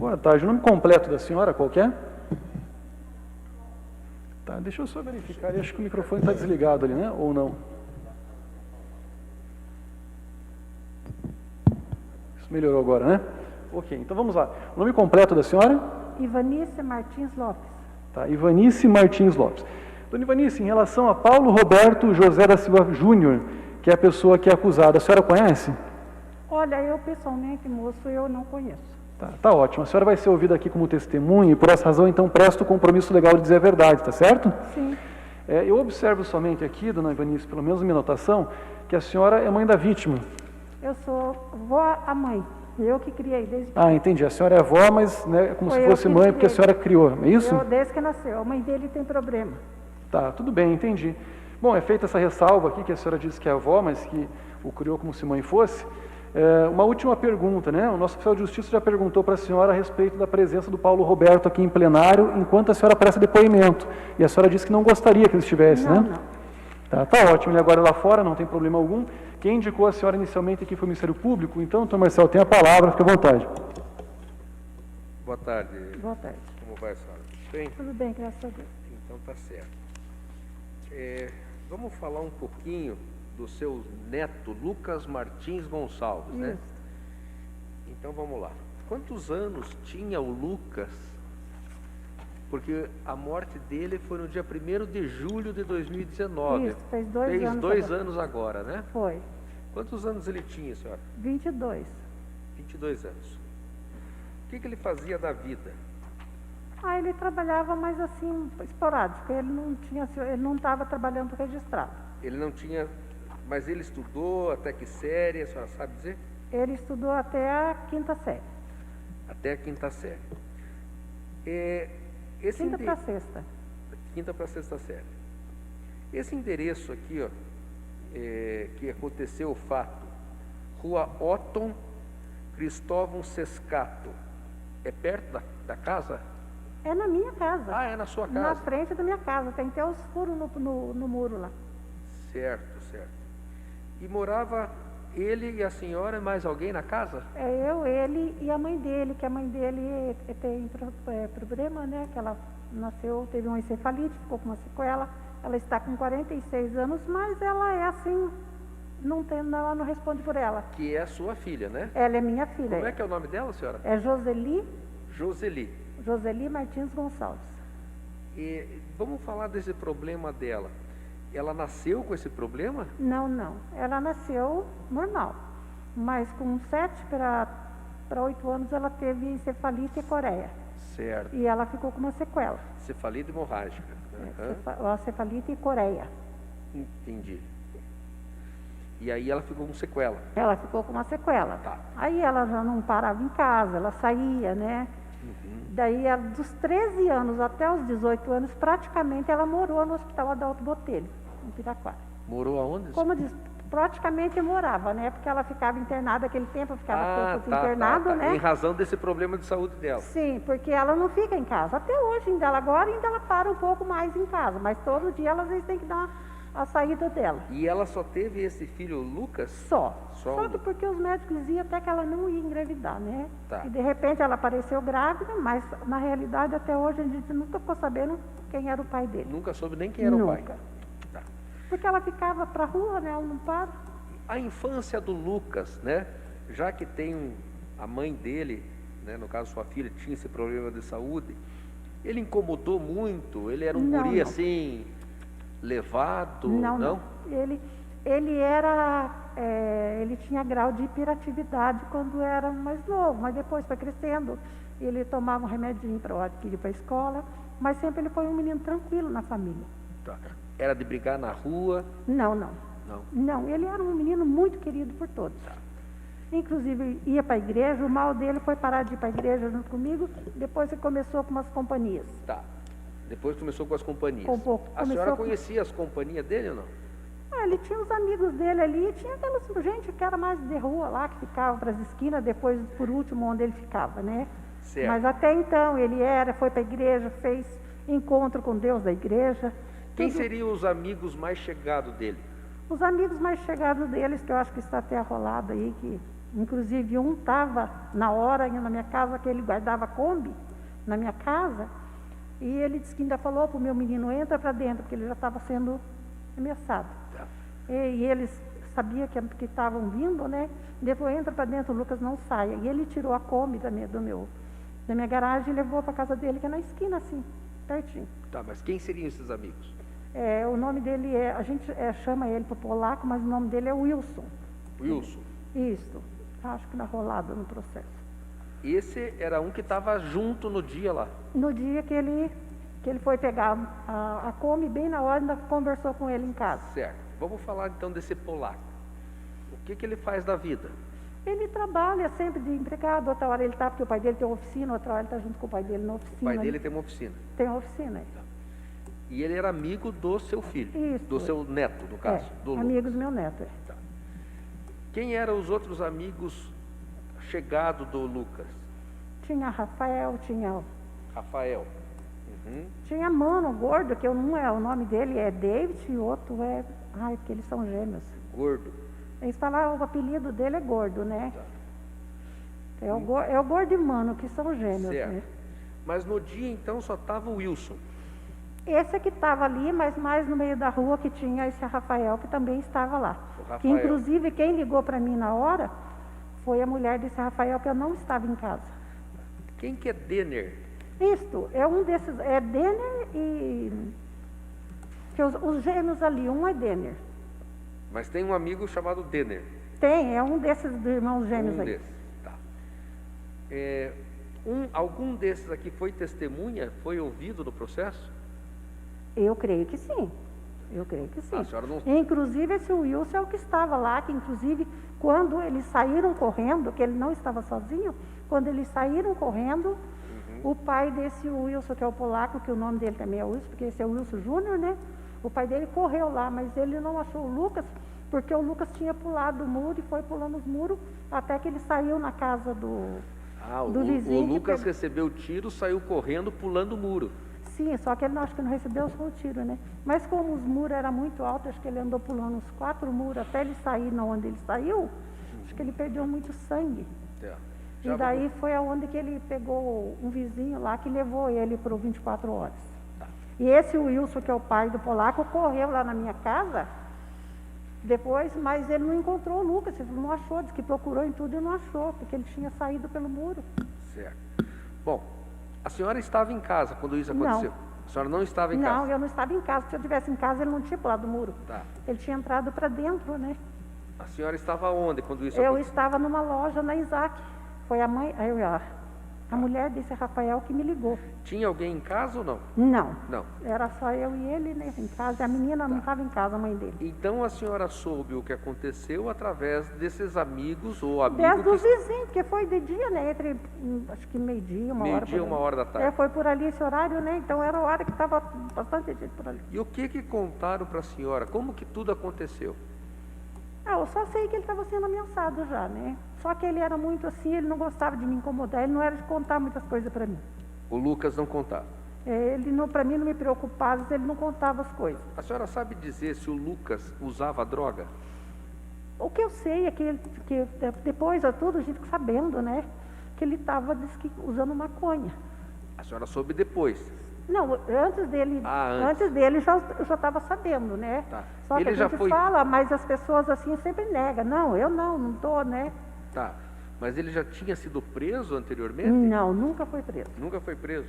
Boa tarde. O nome completo da senhora qual que é? Tá, deixa eu só verificar. Acho que o microfone está desligado ali, né? Ou não? Isso melhorou agora, né? Ok, então vamos lá. O nome completo da senhora? Ivanice Martins Lopes. Tá, Ivanice Martins Lopes. Dona Ivanice, em relação a Paulo Roberto José da Silva Júnior, que é a pessoa que é acusada, a senhora conhece? Olha, eu pessoalmente, moço, eu não conheço. Tá ótimo. A senhora vai ser ouvida aqui como testemunha e por essa razão, então, presta o compromisso legal de dizer a verdade, tá certo? Sim. Eu observo somente aqui, dona Ivanice, pelo menos minha anotação, que a senhora é mãe da vítima. Eu sou vó a mãe. Eu que criei desde Ah, entendi. A senhora é avó, mas né, como se fosse mãe, porque a senhora criou, é isso? Eu, desde que nasceu. A mãe dele tem problema. Tá, tudo bem, entendi. Bom, é feita essa ressalva aqui, que a senhora disse que é avó, mas que o criou como se mãe fosse. Uma última pergunta, né? O nosso oficial de justiça já perguntou para a senhora a respeito da presença do Paulo Roberto aqui em plenário, enquanto a senhora presta depoimento. E a senhora disse que não gostaria que ele estivesse, não, né? Não. Tá ótimo. Ele agora é lá fora, não tem problema algum. Quem indicou a senhora inicialmente aqui foi o Ministério Público. Então, doutor Marcelo, tem a palavra, fique à vontade. Boa tarde. Boa tarde. Como vai, senhora? Bem? Tudo bem, graças a Deus. Então tá certo. Vamos falar um pouquinho do seu neto, Lucas Martins Gonçalves, né? Isso. Então vamos lá. Quantos anos tinha o Lucas? Porque a morte dele foi no dia 1º de julho de 2019. Isso, fez 2 anos. Fez 2 agora. anos agora, né? Foi. Quantos anos ele tinha, senhora? 22. 22 anos. O que ele fazia da vida? Ah, ele trabalhava mais assim, esporádico. Ele não estava trabalhando registrado. Ele não tinha... Mas ele estudou até que série, a senhora sabe dizer? Ele estudou até a 5ª série. Até a 5ª série. Quinta para sexta. 5ª para 6ª série. Esse endereço aqui, ó, que aconteceu o fato, Rua Otton Cristóvão Sescato, é perto da casa? É na minha casa. Ah, é na sua casa? Na frente da minha casa. Tem até os furos no muro lá. Certo, certo. E morava ele e a senhora e mais alguém na casa? É eu, ele e a mãe dele, que a mãe dele tem problema, né? Que ela nasceu, teve uma encefalite, ficou com uma sequela. Ela está com 46 anos, mas ela é assim, ela não responde por ela. Que é a sua filha, né? Ela é minha filha. Como é que é o nome dela, senhora? É Joseli Martins Gonçalves. E vamos falar desse problema dela. Ela nasceu com esse problema? Não. Ela nasceu normal. Mas com 7 para 8 anos ela teve encefalite e coreia. Certo. E ela ficou com uma sequela. Cefalite hemorrágica. A cefalite e coreia. Entendi. E aí ela ficou com sequela. Ela ficou com uma sequela. Tá. Aí ela já não parava em casa, ela saía, né? Daí, dos 13 anos até os 18 anos, praticamente ela morou no Hospital Adalto Botelho, em Piraquara. Morou aonde? Como diz, praticamente morava, né? Porque ela ficava internada, aquele tempo ficava internado, né? Em razão desse problema de saúde dela. Sim, porque ela não fica em casa. Até hoje, agora ainda ela para um pouco mais em casa, mas todo dia ela às vezes tem que dar a saída dela. E ela só teve esse filho, Lucas? Só o que porque os médicos diziam até que ela não ia engravidar, né? Tá. E de repente ela apareceu grávida, mas na realidade até hoje a gente nunca ficou sabendo quem era o pai dele. Nunca soube nem quem era o pai? Tá. Porque ela ficava pra rua, né? Ela não para. A infância do Lucas, né? Já que tem a mãe dele, né? No caso sua filha, tinha esse problema de saúde, ele incomodou muito? Ele era um guri assim, levado? Não. Ele era, ele tinha grau de hiperatividade quando era mais novo, mas depois foi crescendo. Ele tomava um remedinho para ir para a escola, mas sempre ele foi um menino tranquilo na família. Tá. Era de brigar na rua? Não, ele era um menino muito querido por todos. Tá. Inclusive ia para a igreja, o mal dele foi parar de ir para a igreja junto comigo, depois ele começou com umas companhias. Tá. Depois começou com as companhias. A senhora conhecia as companhias dele ou não? Ele tinha os amigos dele ali, tinha aquela gente que era mais de rua lá, que ficava para as esquinas, depois, por último, onde ele ficava, né? Certo. Mas até então ele foi para a igreja, fez encontro com Deus da igreja. Quem seriam os amigos mais chegados dele? Os amigos mais chegados deles, que eu acho que está até arrolado aí, que Inclusive, um estava na hora indo na minha casa, que ele guardava Kombi na minha casa, e ele disse que ainda falou para o meu menino, entra para dentro, porque ele já estava sendo ameaçado. Tá. E eles sabiam que estavam vindo, né? Depois entra para dentro, o Lucas não saia. E ele tirou a Kombi da minha garagem e levou para a casa dele, que é na esquina, assim, pertinho. Tá, mas quem seriam esses amigos? O nome dele a gente chama ele para o polaco, mas o nome dele é Wilson. Wilson. Isso, acho que na rolada no processo. Esse era um que estava junto no dia lá. No dia que ele foi pegar a Kombi, bem na hora, ainda conversou com ele em casa. Certo. Vamos falar então desse polaco. O que ele faz da vida? Ele trabalha sempre de empregado, outra hora ele está, porque o pai dele tem uma oficina, outra hora ele está junto com o pai dele na oficina. O pai dele tem uma oficina. Tem uma oficina aí. E ele era amigo do seu filho? Isso. Do seu neto, no caso? Do Lucas. Amigo do meu neto. Tá. Quem eram os outros amigos chegados do Lucas? Tinha Rafael, tinha Rafael. Uhum. Tinha Mano, gordo, que não é, o nome dele é David e o outro é... Ai, porque eles são gêmeos. Gordo. Eles falaram, o apelido dele é Gordo, né? Tá. É o Gordo e Mano, que são gêmeos, Certo. né? Mas no dia então só estava o Wilson. Esse que estava ali, mas mais no meio da rua que tinha esse Rafael, que também estava lá. O Rafael. Que inclusive quem ligou para mim na hora foi a mulher desse Rafael, que eu não estava em casa. Quem que é Denner? Isto, é um desses, é Denner e... que os gêmeos ali, um é Denner. Mas tem um amigo chamado Denner. Tem, é um desses irmãos gêmeos Um aí. desses, tá. Algum desses aqui foi testemunha? Foi ouvido no processo? Eu creio que sim. Eu creio que sim. A senhora não... Inclusive, esse Wilson é o que estava lá, que inclusive, quando eles saíram correndo, que ele não estava sozinho, quando eles saíram correndo, o pai desse Wilson, que é o polaco, que o nome dele também é Wilson, porque esse é o Wilson Júnior, né? O pai dele correu lá, mas ele não achou o Lucas, porque o Lucas tinha pulado o muro e foi pulando os muros, até que ele saiu na casa do vizinho. O Lucas recebeu o tiro, saiu correndo, pulando o muro. Sim, só que ele acho que não recebeu só o tiro, né? Mas como os muros eram muito altos, acho que ele andou pulando uns 4 muros até ele sair na onde ele saiu, acho que ele perdeu muito sangue. E daí foi aonde que ele pegou um vizinho lá que levou ele para o 24 horas. Tá. E esse Wilson, que é o pai do polaco, correu lá na minha casa depois, mas ele não encontrou o Lucas, ele não achou, disse que procurou em tudo e não achou, porque ele tinha saído pelo muro. Certo. Bom, a senhora estava em casa quando isso aconteceu? Não. A senhora não estava em casa? Não, eu não estava em casa. Se eu estivesse em casa, ele não tinha pulado o muro. Tá. Ele tinha entrado para dentro, né? A senhora estava onde quando isso Eu aconteceu? estava numa loja na Isaac. Foi a mãe, a mulher desse Rafael que me ligou. Tinha alguém em casa ou não? Não. Não. Era só eu e ele, né, em casa. A menina não estava em casa, a mãe dele. Então a senhora soube o que aconteceu através desses amigos ou amigos Desde o vizinho, porque foi de dia, né? Entre, acho que meio-dia, uma hora. Meio-dia, 1h da tarde. Foi por ali esse horário, né? Então era a hora que estava bastante gente por ali. E o que contaram para a senhora? Como que tudo aconteceu? Eu só sei que ele estava sendo ameaçado já, né? Só que ele era muito assim, ele não gostava de me incomodar, ele não era de contar muitas coisas para mim. O Lucas não contava. Ele, para mim, não me preocupava, ele não contava as coisas. A senhora sabe dizer se o Lucas usava droga? O que eu sei é que depois de tudo, a gente fica sabendo, né? Que ele estava usando maconha. A senhora soube depois? Não, antes dele, antes eu já estava sabendo, né? Tá. Só que Ele a já gente fala, mas as pessoas assim sempre negam. Não, eu não estou, né? Tá. Mas ele já tinha sido preso anteriormente? Não, nunca foi preso. Nunca foi preso?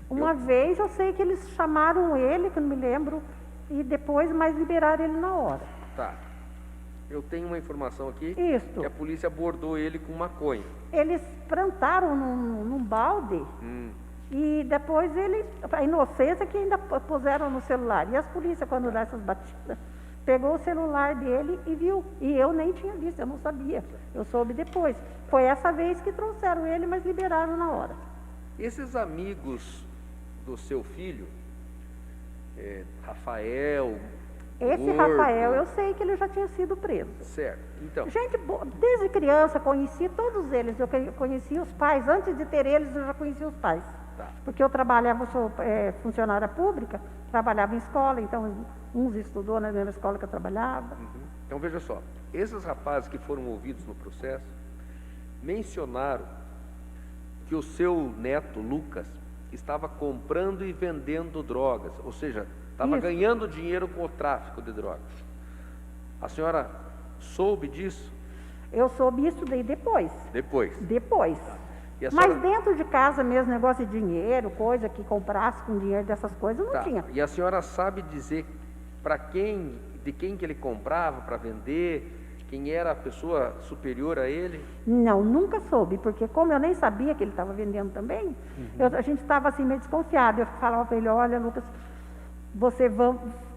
Uma vez eu sei que eles chamaram ele, que eu não me lembro, e depois mais liberaram ele na hora. Tá. Eu tenho uma informação aqui Isso. que a polícia abordou ele com maconha. Eles plantaram num balde e depois a inocência que ainda puseram no celular. E as polícias, quando dá essas batidas, pegou o celular dele e viu. E eu nem tinha visto, eu não sabia. Eu soube depois. Foi essa vez que trouxeram ele, mas liberaram na hora. Esses amigos do seu filho, Rafael... Esse Gordo. Rafael, eu sei que ele já tinha sido preso. Certo. Então, Gente, desde criança conheci todos eles. Eu conhecia os pais. Antes de ter eles, eu já conhecia os pais. tá. Porque eu trabalhava, sou funcionária pública, trabalhava em escola, então uns estudou na mesma escola que eu trabalhava. Então veja só, esses rapazes que foram ouvidos no processo mencionaram que o seu neto, Lucas, estava comprando e vendendo drogas, ou seja, estava ganhando dinheiro com o tráfico de drogas. A senhora soube disso? Eu soube isso daí depois. Depois. Depois. E a Mas senhora... dentro de casa mesmo, negócio de dinheiro, coisa que comprasse com dinheiro dessas coisas, não tinha. E a senhora sabe dizer para quem, de quem que ele comprava para vender, quem era a pessoa superior a ele? Não, nunca soube, porque como eu nem sabia que ele estava vendendo também, a gente estava assim meio desconfiado. Eu falava para ele, olha, Lucas, você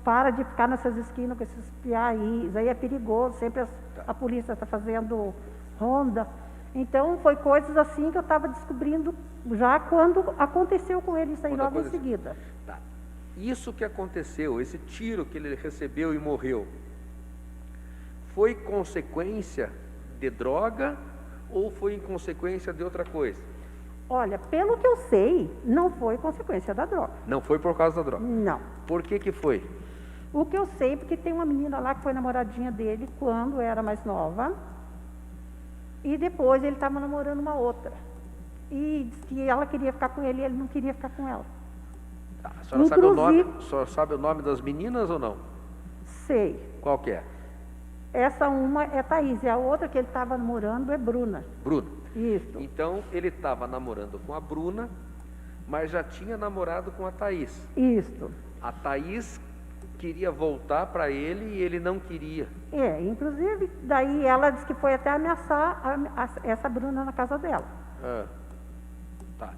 para de ficar nessas esquinas com esses piá aí, isso aí é perigoso, sempre a polícia está fazendo ronda. Então, foi coisas assim que eu estava descobrindo já quando aconteceu com ele isso aí logo em seguida. Tá. Isso que aconteceu, esse tiro que ele recebeu e morreu, foi consequência de droga ou foi em consequência de outra coisa? Olha, pelo que eu sei, não foi consequência da droga. Não foi por causa da droga? Não. Por que que foi? O que eu sei, porque tem uma menina lá que foi namoradinha dele quando era mais nova. E depois ele estava namorando uma outra. E disse que ela queria ficar com ele e ele não queria ficar com ela. Tá. A senhora sabe o nome, a senhora sabe o nome das meninas ou não? Sei. Qual que é? Essa uma é Thaís e a outra que ele estava namorando é Bruna. Bruna. Isso. Então, ele estava namorando com a Bruna, mas já tinha namorado com a Thaís. Isso. A Thaís queria voltar para ele e ele não queria. Inclusive, daí ela disse que foi até ameaçar essa Bruna na casa dela. Tá.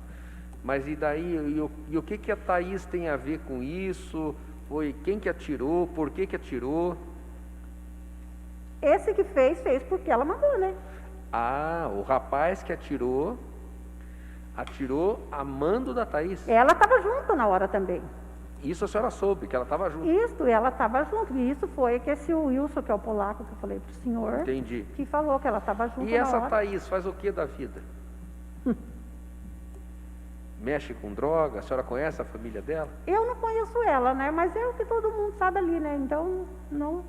Mas e daí, e o que que a Thaís tem a ver com isso? Foi quem que atirou? Por que que atirou? Esse que fez porque ela mandou, né? Ah, o rapaz que atirou amando da Thaís. Ela estava junto na hora também. Isso a senhora soube, que ela estava junto. Isso, ela estava junto. E isso foi que esse Wilson, que é o polaco que eu falei para o senhor, Entendi. que falou que ela estava junto E na essa hora. Thaís faz o que da vida? Mexe com droga? A senhora conhece a família dela? Eu não conheço ela, né? Mas é o que todo mundo sabe ali, né? Então, não...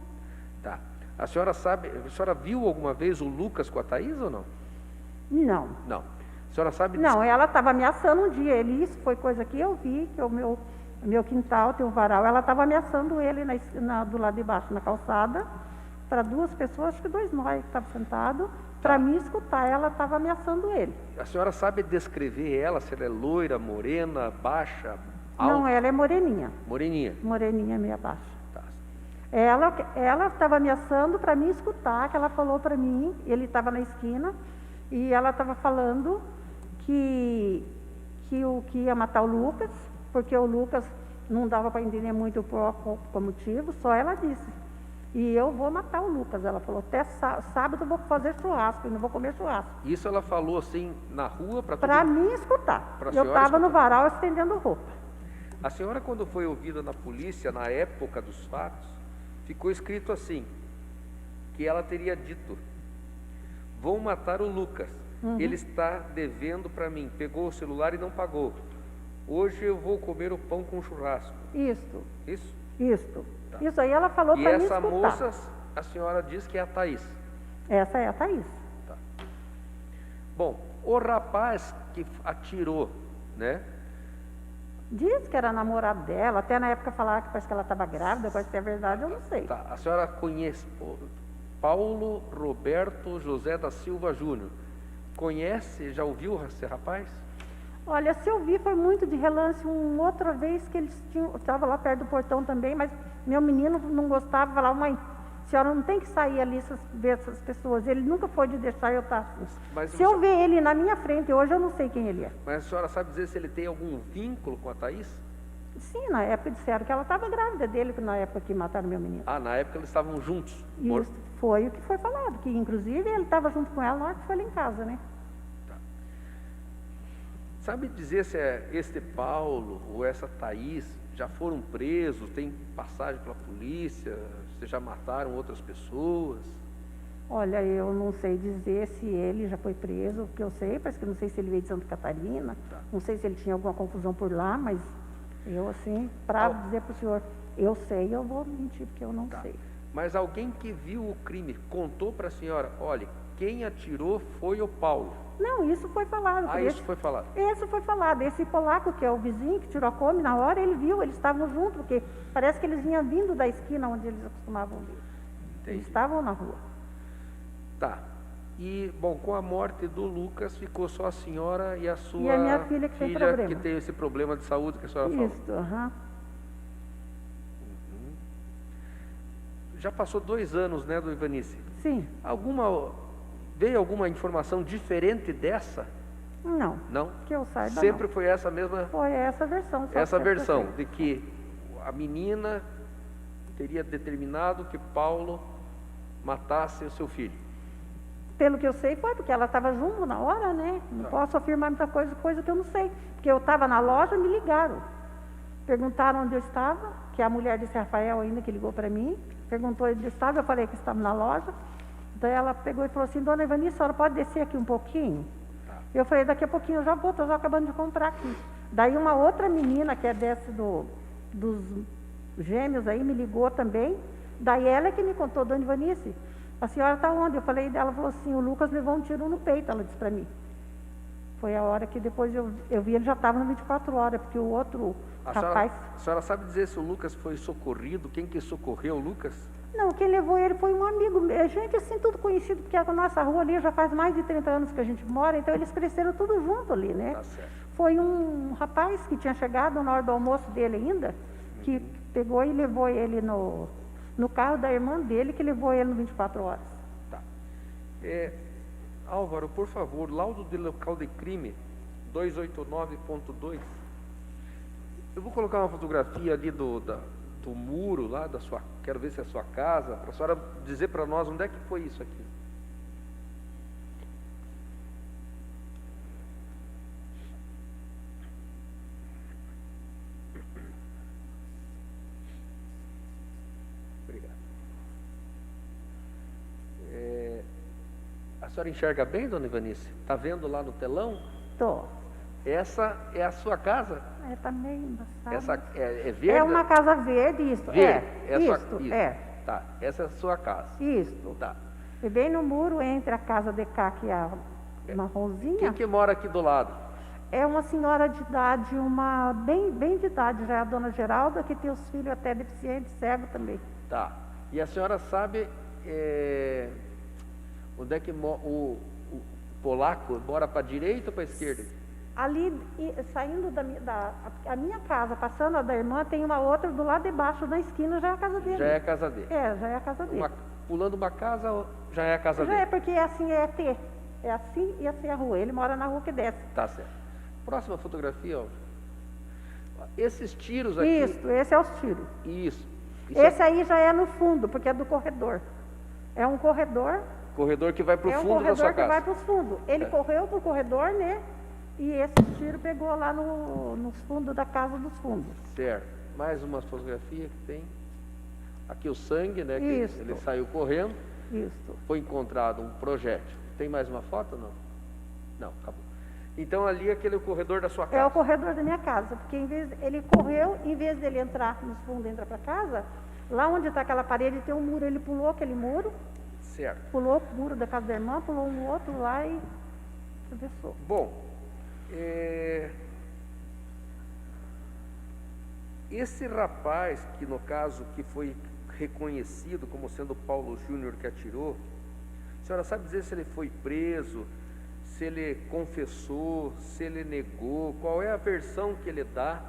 Tá. A senhora sabe, a senhora viu alguma vez o Lucas com a Thaís ou não? Não. Não. A senhora sabe... Não, ela estava ameaçando um dia ele. Isso foi coisa que eu vi, que o meu quintal tem um varal. Ela estava ameaçando ele do lado de baixo, na calçada, para duas pessoas, acho que dois nós que estavam sentados, para me escutar. Ela estava ameaçando ele. A senhora sabe descrever ela, se ela é loira, morena, baixa, alta? Não, ela é moreninha. Moreninha. Moreninha, meia baixa. Tá. Ela estava ameaçando para me escutar, que ela falou para mim, ele estava na esquina, e ela estava falando que ia matar o Lucas, porque o Lucas não dava para entender muito qual motivo, só ela disse. E eu vou matar o Lucas, ela falou, até sábado eu vou fazer churrasco, e não vou comer churrasco. Isso ela falou assim, na rua, para mim escutar. Eu estava no varal estendendo roupa. A senhora, quando foi ouvida na polícia, na época dos fatos, ficou escrito assim, que ela teria dito, vou matar o Lucas, ele está devendo para mim, pegou o celular e não pagou. Hoje eu vou comer o pão com churrasco. Isso. Isso? Isso. Tá. Isso aí ela falou para mim escutar. E essa moça, a senhora diz que é a Thaís. Essa é a Thaís. Tá. Bom, o rapaz que atirou, né? Diz que era namorado dela, até na época falava que parece que ela estava grávida, agora se é verdade eu não sei. Tá. A senhora conhece Paulo Roberto José da Silva Júnior. Conhece, já ouviu esse rapaz? Olha, se eu vi foi muito de relance, uma outra vez que eles estava lá perto do portão também, mas meu menino não gostava, falava, mãe, a senhora não tem que sair ali ver essas pessoas, ele nunca foi de deixar eu estar. Se eu ver ele na minha frente hoje, eu não sei quem ele é. Mas a senhora sabe dizer se ele tem algum vínculo com a Thaís? Sim, na época disseram que ela estava grávida dele, na época que mataram meu menino. Ah, na época eles estavam juntos? Isso, foi o que foi falado, que inclusive ele estava junto com ela na hora que foi lá em casa, né? Sabe dizer se este Paulo ou essa Thaís já foram presos, tem passagem pela polícia, se já mataram outras pessoas? Olha, eu não sei dizer se ele já foi preso, o que eu sei, parece que não sei se ele veio de Santa Catarina, não sei se ele tinha alguma confusão por lá, mas eu assim, para dizer para o senhor, eu sei, eu vou mentir, porque eu não sei. Mas alguém que viu o crime contou para a senhora, olha, quem atirou foi o Paulo. Não, isso foi falado. Ah, isso foi falado. Isso foi falado. Esse polaco, que é o vizinho, que tirou a Kombi, na hora ele viu, eles estavam juntos, porque parece que eles vinham vindo da esquina onde eles acostumavam vir. Entendi. Eles estavam na rua. Tá. E, bom, com a morte do Lucas, ficou só a senhora e a sua E a minha filha que tem problema. que tem esse problema de saúde que a senhora falou. Isso, aham. Já passou 2 anos, né, do Ivanice? Sim. Veio alguma informação diferente dessa? Não. Não? Que eu saiba, Sempre não. foi essa mesma... Foi essa versão. Só Essa que versão, eu sei. de que a menina teria determinado que Paulo matasse o seu filho. Pelo que eu sei foi, porque ela estava junto na hora, né? Não posso afirmar muita coisa que eu não sei. Porque eu estava na loja, me ligaram. Perguntaram onde eu estava, que a mulher desse Rafael ainda que ligou para mim. Perguntou onde eu estava, eu falei que estava na loja. Daí ela pegou e falou assim, dona Ivanice, a senhora pode descer aqui um pouquinho? Eu falei, daqui a pouquinho eu já vou, estou já acabando de comprar aqui. Daí uma outra menina, que é desse dos gêmeos aí, me ligou também. Daí ela é que me contou, dona Ivanice, a senhora está onde? Eu falei, ela falou assim, o Lucas levou um tiro no peito, ela disse para mim. Foi a hora que depois eu vi, ele já estava no 24 horas, porque o outro rapaz... A senhora sabe dizer se o Lucas foi socorrido? Quem que socorreu o Lucas? Não, quem levou ele foi um amigo. Gente, assim, tudo conhecido, porque a nossa rua ali já faz mais de 30 anos que a gente mora, então eles cresceram tudo junto ali, né? Tá certo. Foi um rapaz que tinha chegado na hora do almoço dele ainda, que pegou e levou ele no carro da irmã dele, que levou ele no 24 horas. Tá. Álvaro, por favor, laudo de local de crime 289.2. Eu vou colocar uma fotografia ali do muro lá da sua, quero ver se é a sua casa, para a senhora dizer para nós onde é que foi isso aqui. Obrigado. A senhora enxerga bem, dona Ivanice? Está vendo lá no telão? Tô. Essa é a sua casa? Tá meio embaçado. Essa é verde? É uma casa verde, isso. Verde. Isso. Tá, essa é a sua casa. Isso. Tá. E bem no muro entre a casa de cá, que é a marronzinha. Quem que mora aqui do lado? É uma senhora de idade, bem de idade, já é a dona Geralda, que tem os filhos até deficientes, cego também. Tá. E a senhora sabe onde é que o polaco mora, para a direita ou para a esquerda? Ali, saindo a minha casa, passando a da irmã, tem uma outra do lado de baixo, na esquina, já é a casa dele. Já é a casa dele. Já é a casa dele. Pulando uma casa, já é a casa Já dele. é, porque é assim, é T. É assim e assim a rua. Ele mora na rua que desce. Tá certo. Próxima fotografia, ó. Esses tiros aqui... Isso, esse é os tiros. Isso. Esse aí já é no fundo, porque é do corredor. É um corredor. Corredor que vai para o fundo da sua casa. É um corredor que vai para os fundos. Ele correu para o corredor, né? E esse tiro pegou lá nos fundos da casa dos fundos. Certo. Mais uma fotografia que tem. Aqui o sangue, né? Que Isso. ele saiu correndo. Isso. Foi encontrado um projétil. Tem mais uma foto ou não? Não, acabou. Então ali é aquele corredor da sua casa. É o corredor da minha casa, porque ele correu, em vez dele entrar nos fundos, entrar para casa, lá onde está aquela parede tem um muro, ele pulou aquele muro. Certo. Pulou o muro da casa da irmã, pulou um outro lá e atravessou. Bom, esse rapaz, que no caso que foi reconhecido como sendo Paulo Júnior que atirou, a senhora sabe dizer se ele foi preso, se ele confessou, se ele negou, qual é a versão que ele dá?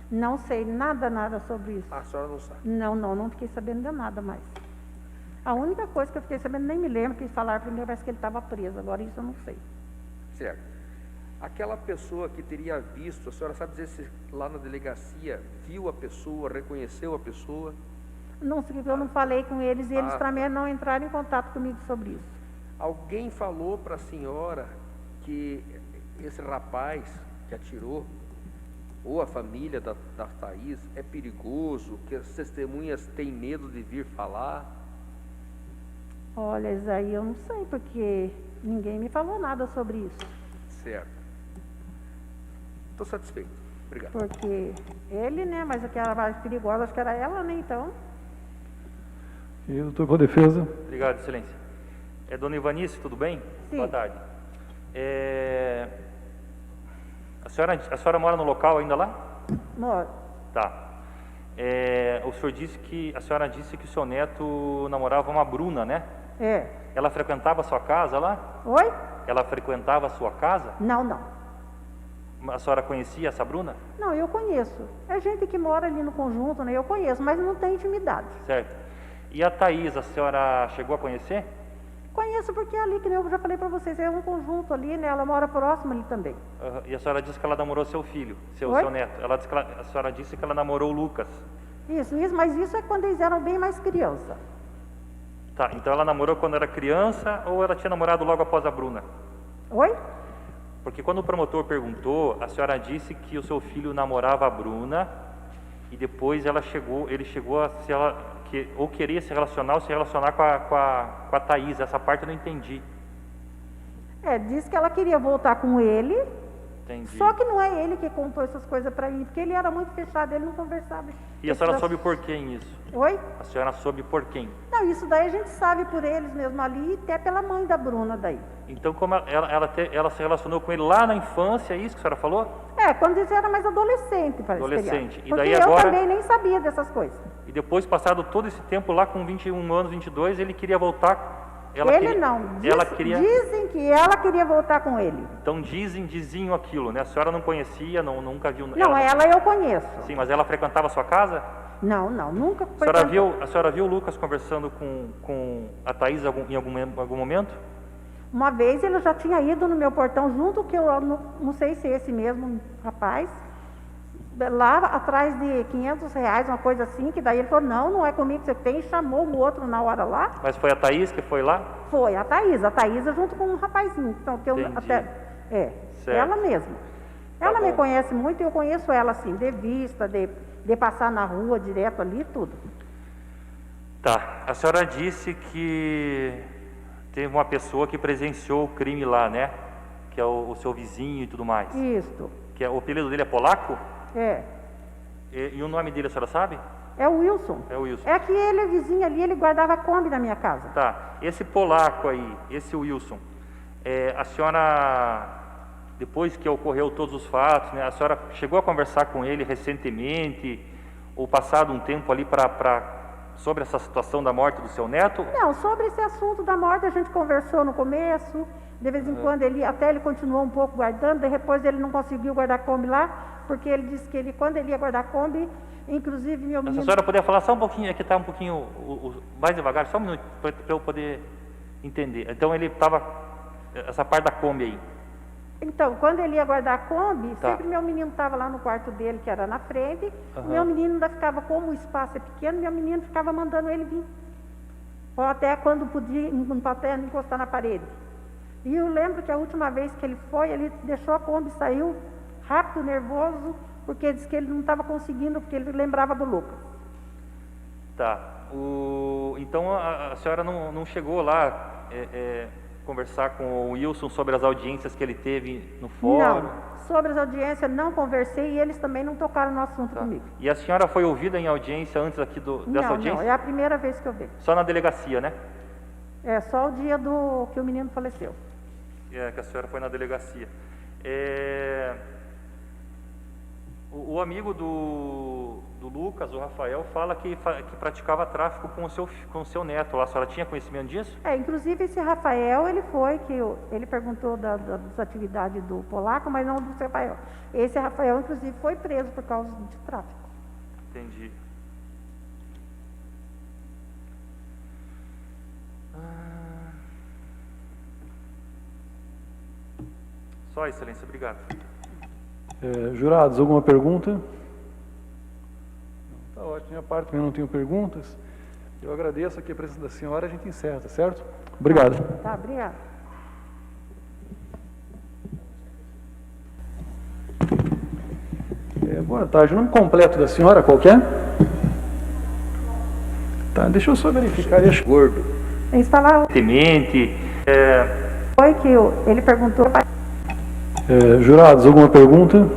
Não sei nada sobre isso. A senhora não sabe. Não fiquei sabendo de nada mais. A única coisa que eu fiquei sabendo, nem me lembro, que falaram primeiro, parece que ele estava preso, agora isso eu não sei. Certo. Aquela pessoa que teria visto, a senhora sabe dizer se lá na delegacia viu a pessoa, reconheceu a pessoa? Não sei, eu não falei com eles e eles tá. também não entraram em contato comigo sobre isso. Alguém falou para a senhora que esse rapaz que atirou, ou a família da Thaís, é perigoso, que as testemunhas têm medo de vir falar? Olha, isso aí eu não sei, porque ninguém me falou nada sobre isso. Certo. Estou satisfeito. Obrigado. Porque ele, né, mas aquela mais perigosa, acho que era ela, né, então. E doutor por defesa. Obrigado, excelência. Dona Ivanice, tudo bem? Sim. Boa tarde. A senhora mora no local ainda lá? Moro. Tá. O senhor disse que, a senhora disse que o seu neto namorava uma Bruna, né? É. Ela frequentava a sua casa lá? Oi? Ela frequentava a sua casa? Não, não. A senhora conhecia essa Bruna? Não, eu conheço. É gente que mora ali no conjunto, né? Eu conheço, mas não tem intimidade. Certo. E a Thaís, a senhora chegou a conhecer? Conheço porque é ali, que eu já falei para vocês, é um conjunto ali, né? Ela mora próxima ali também. E a senhora disse que ela namorou seu filho, seu Oi? neto. A senhora disse que ela namorou o Lucas. Isso, mas isso é quando eles eram bem mais criança. Tá, então ela namorou quando era criança ou ela tinha namorado logo após a Bruna? Oi? Porque quando o promotor perguntou, a senhora disse que o seu filho namorava a Bruna e depois ele chegou a ou queria se relacionar ou se relacionar com a Thaís. Essa parte eu não entendi. Disse que ela queria voltar com ele, Entendi. só que não é ele que contou essas coisas para mim, porque ele era muito fechado, ele não conversava. E a senhora soube por quem isso? Oi? A senhora soube por quem? Não, isso daí a gente sabe por eles mesmo ali, e até pela mãe da Bruna daí. Então, como ela se relacionou com ele lá na infância, é isso que a senhora falou? Quando eles eram mais adolescentes, parece. Adolescente. E E daí eu agora- também nem sabia dessas coisas. E depois, passado todo esse tempo lá, com 21 anos, 22, ele queria voltar. Dizem que ela queria voltar com ele. Então diziam aquilo, né? A senhora não conhecia, nunca viu. Não, ela eu conheço. Sim, mas ela frequentava a sua casa? Não, nunca foi. A senhora viu o Lucas conversando com a Thaís em algum momento? Uma vez ele já tinha ido no meu portão junto, que eu não sei se é esse mesmo rapaz, lá atrás de R$500, uma coisa assim, que daí ele falou, não é comigo que você tem, e chamou o outro na hora lá. Mas foi a Thaís que foi lá? Foi, a Thaís junto com um rapazinho. Então, que eu Entendi. Certo. Ela mesma. Tá Ela me bom. conhece muito e eu conheço ela assim, de vista, de passar na rua direto ali, tudo. Tá. A senhora disse que teve uma pessoa que presenciou o crime lá, né? Que é o seu vizinho e tudo mais. Isso. Que o apelido dele é Polaco? É. E o nome dele a senhora sabe? É o Wilson. É o Wilson. É que ele é vizinho ali, ele guardava a Kombi na minha casa. Tá. Esse polaco aí, esse Wilson, a senhora, depois que ocorreu todos os fatos, né, a senhora chegou a conversar com ele recentemente, ou passado um tempo ali sobre essa situação da morte do seu neto? Não, sobre esse assunto da morte a gente conversou no começo, de vez em quando ele continuou um pouco guardando, depois ele não conseguiu guardar a Kombi lá, porque ele disse que quando ele ia guardar a Kombi, inclusive meu Se menino... a senhora puder falar só um pouquinho, aqui está um pouquinho mais devagar, só um minuto, para eu poder entender. Então ele estava, essa parte da Kombi aí. Então, quando ele ia guardar a Kombi, Tá. sempre meu menino estava lá no quarto dele, que era na frente, meu menino ainda ficava, como o espaço é pequeno, meu menino ficava mandando ele vir. Ou até quando podia, até encostar na parede. E eu lembro que a última vez que ele foi, ele deixou a Kombi, saiu rápido, nervoso, porque disse que ele não estava conseguindo, porque ele lembrava do Lucas. Tá. Então a senhora não chegou lá conversar com o Wilson sobre as audiências que ele teve no fórum? Não, sobre as audiências não conversei e eles também não tocaram no assunto Tá. comigo. E a senhora foi ouvida em audiência antes aqui dessa audiência? Não, é a primeira vez que eu vejo. Só na delegacia, né? É só o dia que o menino faleceu. Que a senhora foi na delegacia. O amigo do Lucas, o Rafael, fala que praticava tráfico com o seu neto lá. A senhora tinha conhecimento disso? Inclusive esse Rafael, ele perguntou das atividades do polaco, mas não do Rafael. Esse Rafael, inclusive, foi preso por causa de tráfico. Entendi. Só, excelência, obrigado. Jurados, alguma pergunta? Tá ótimo, minha parte também não tenho perguntas. Eu agradeço aqui a presença da senhora, a gente encerra, tá certo? Obrigado. Tá, obrigado. Boa tarde, o nome completo da senhora qual que é? Tá, deixa eu só verificar. Gordo. Eles falaram, Temente, foi que ele perguntou, Jurados, alguma pergunta?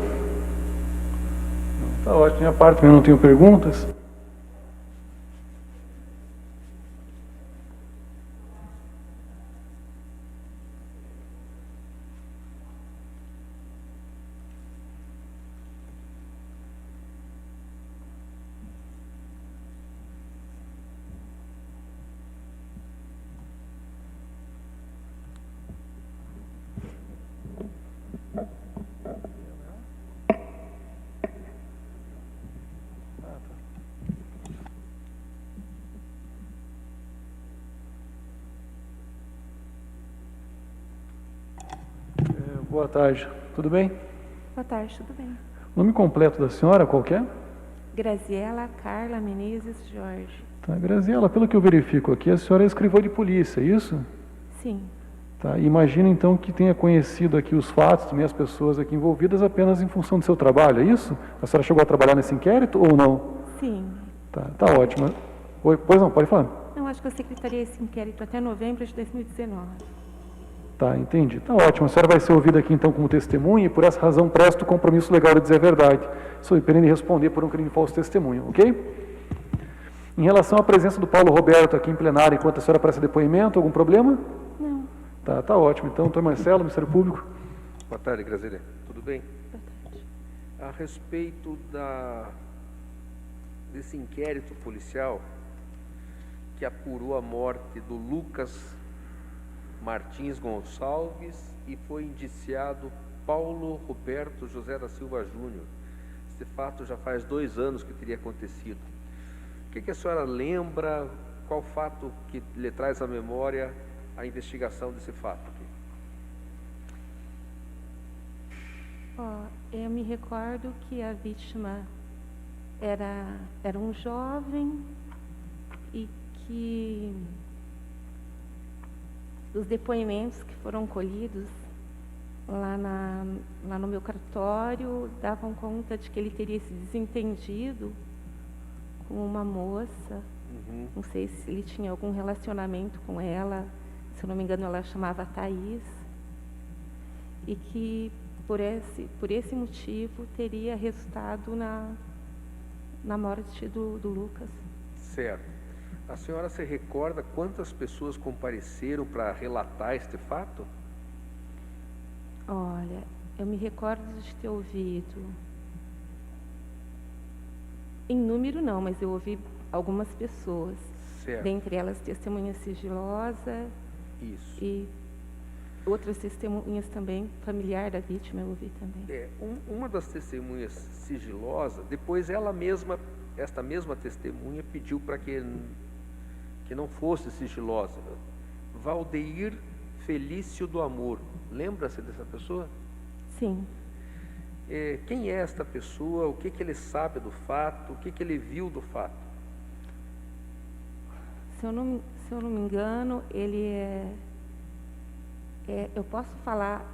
Tá ótimo, minha parte também não tenho perguntas. Boa tarde. Tudo bem? Boa tarde, tudo bem? O nome completo da senhora qual que é? Graziela Carla Menezes Jorge. Tá, Graziela, pelo que eu verifico aqui, a senhora é escrivã de polícia, é isso? Sim, Tá, imagino então que tenha conhecido aqui os fatos, também as pessoas aqui envolvidas apenas em função do seu trabalho, é isso? A senhora chegou a trabalhar nesse inquérito ou não? sim. Tá ótimo. Oi, pois não, pode falar. Eu acho que eu secretaria esse inquérito até novembro de 2019. Tá, entendi. Tá ótimo. A senhora vai ser ouvida aqui então como testemunha e por essa razão presto o compromisso legal de dizer a verdade. Sou impedido de responder por um crime de falso testemunho, ok? Em relação à presença do Paulo Roberto aqui em plenário enquanto a senhora presta depoimento, algum problema? Não, Tá ótimo. Então, doutor Marcelo, Ministério Público. Boa tarde, Graziela. Tudo bem? boa tarde. A respeito desse inquérito policial que apurou a morte do Lucas Martins Gonçalves e foi indiciado Paulo Roberto José da Silva Júnior. Esse fato já faz 2 anos que teria acontecido. O que a senhora lembra? Qual fato que lhe traz à memória a investigação desse fato aqui? Eu me recordo que a vítima era um jovem e que os depoimentos que foram colhidos lá no meu cartório davam conta de que ele teria se desentendido com uma moça. Não sei se ele tinha algum relacionamento com ela, se eu não me engano ela chamava Thaís, e que por esse motivo teria resultado na morte do Lucas. Certo. A senhora se recorda quantas pessoas compareceram para relatar este fato? Olha, eu me recordo de ter ouvido, em número não, mas eu ouvi algumas pessoas, Certo. dentre elas testemunha sigilosa Isso. e outras testemunhas também, familiar da vítima eu ouvi também. Uma das testemunhas sigilosas, depois esta mesma testemunha pediu para que não fosse sigilosa. Valdeir Felício do Amor. Lembra-se dessa pessoa? Sim, Quem é esta pessoa? O que ele sabe do fato? O que ele viu do fato? se eu não me engano, ele eu posso falar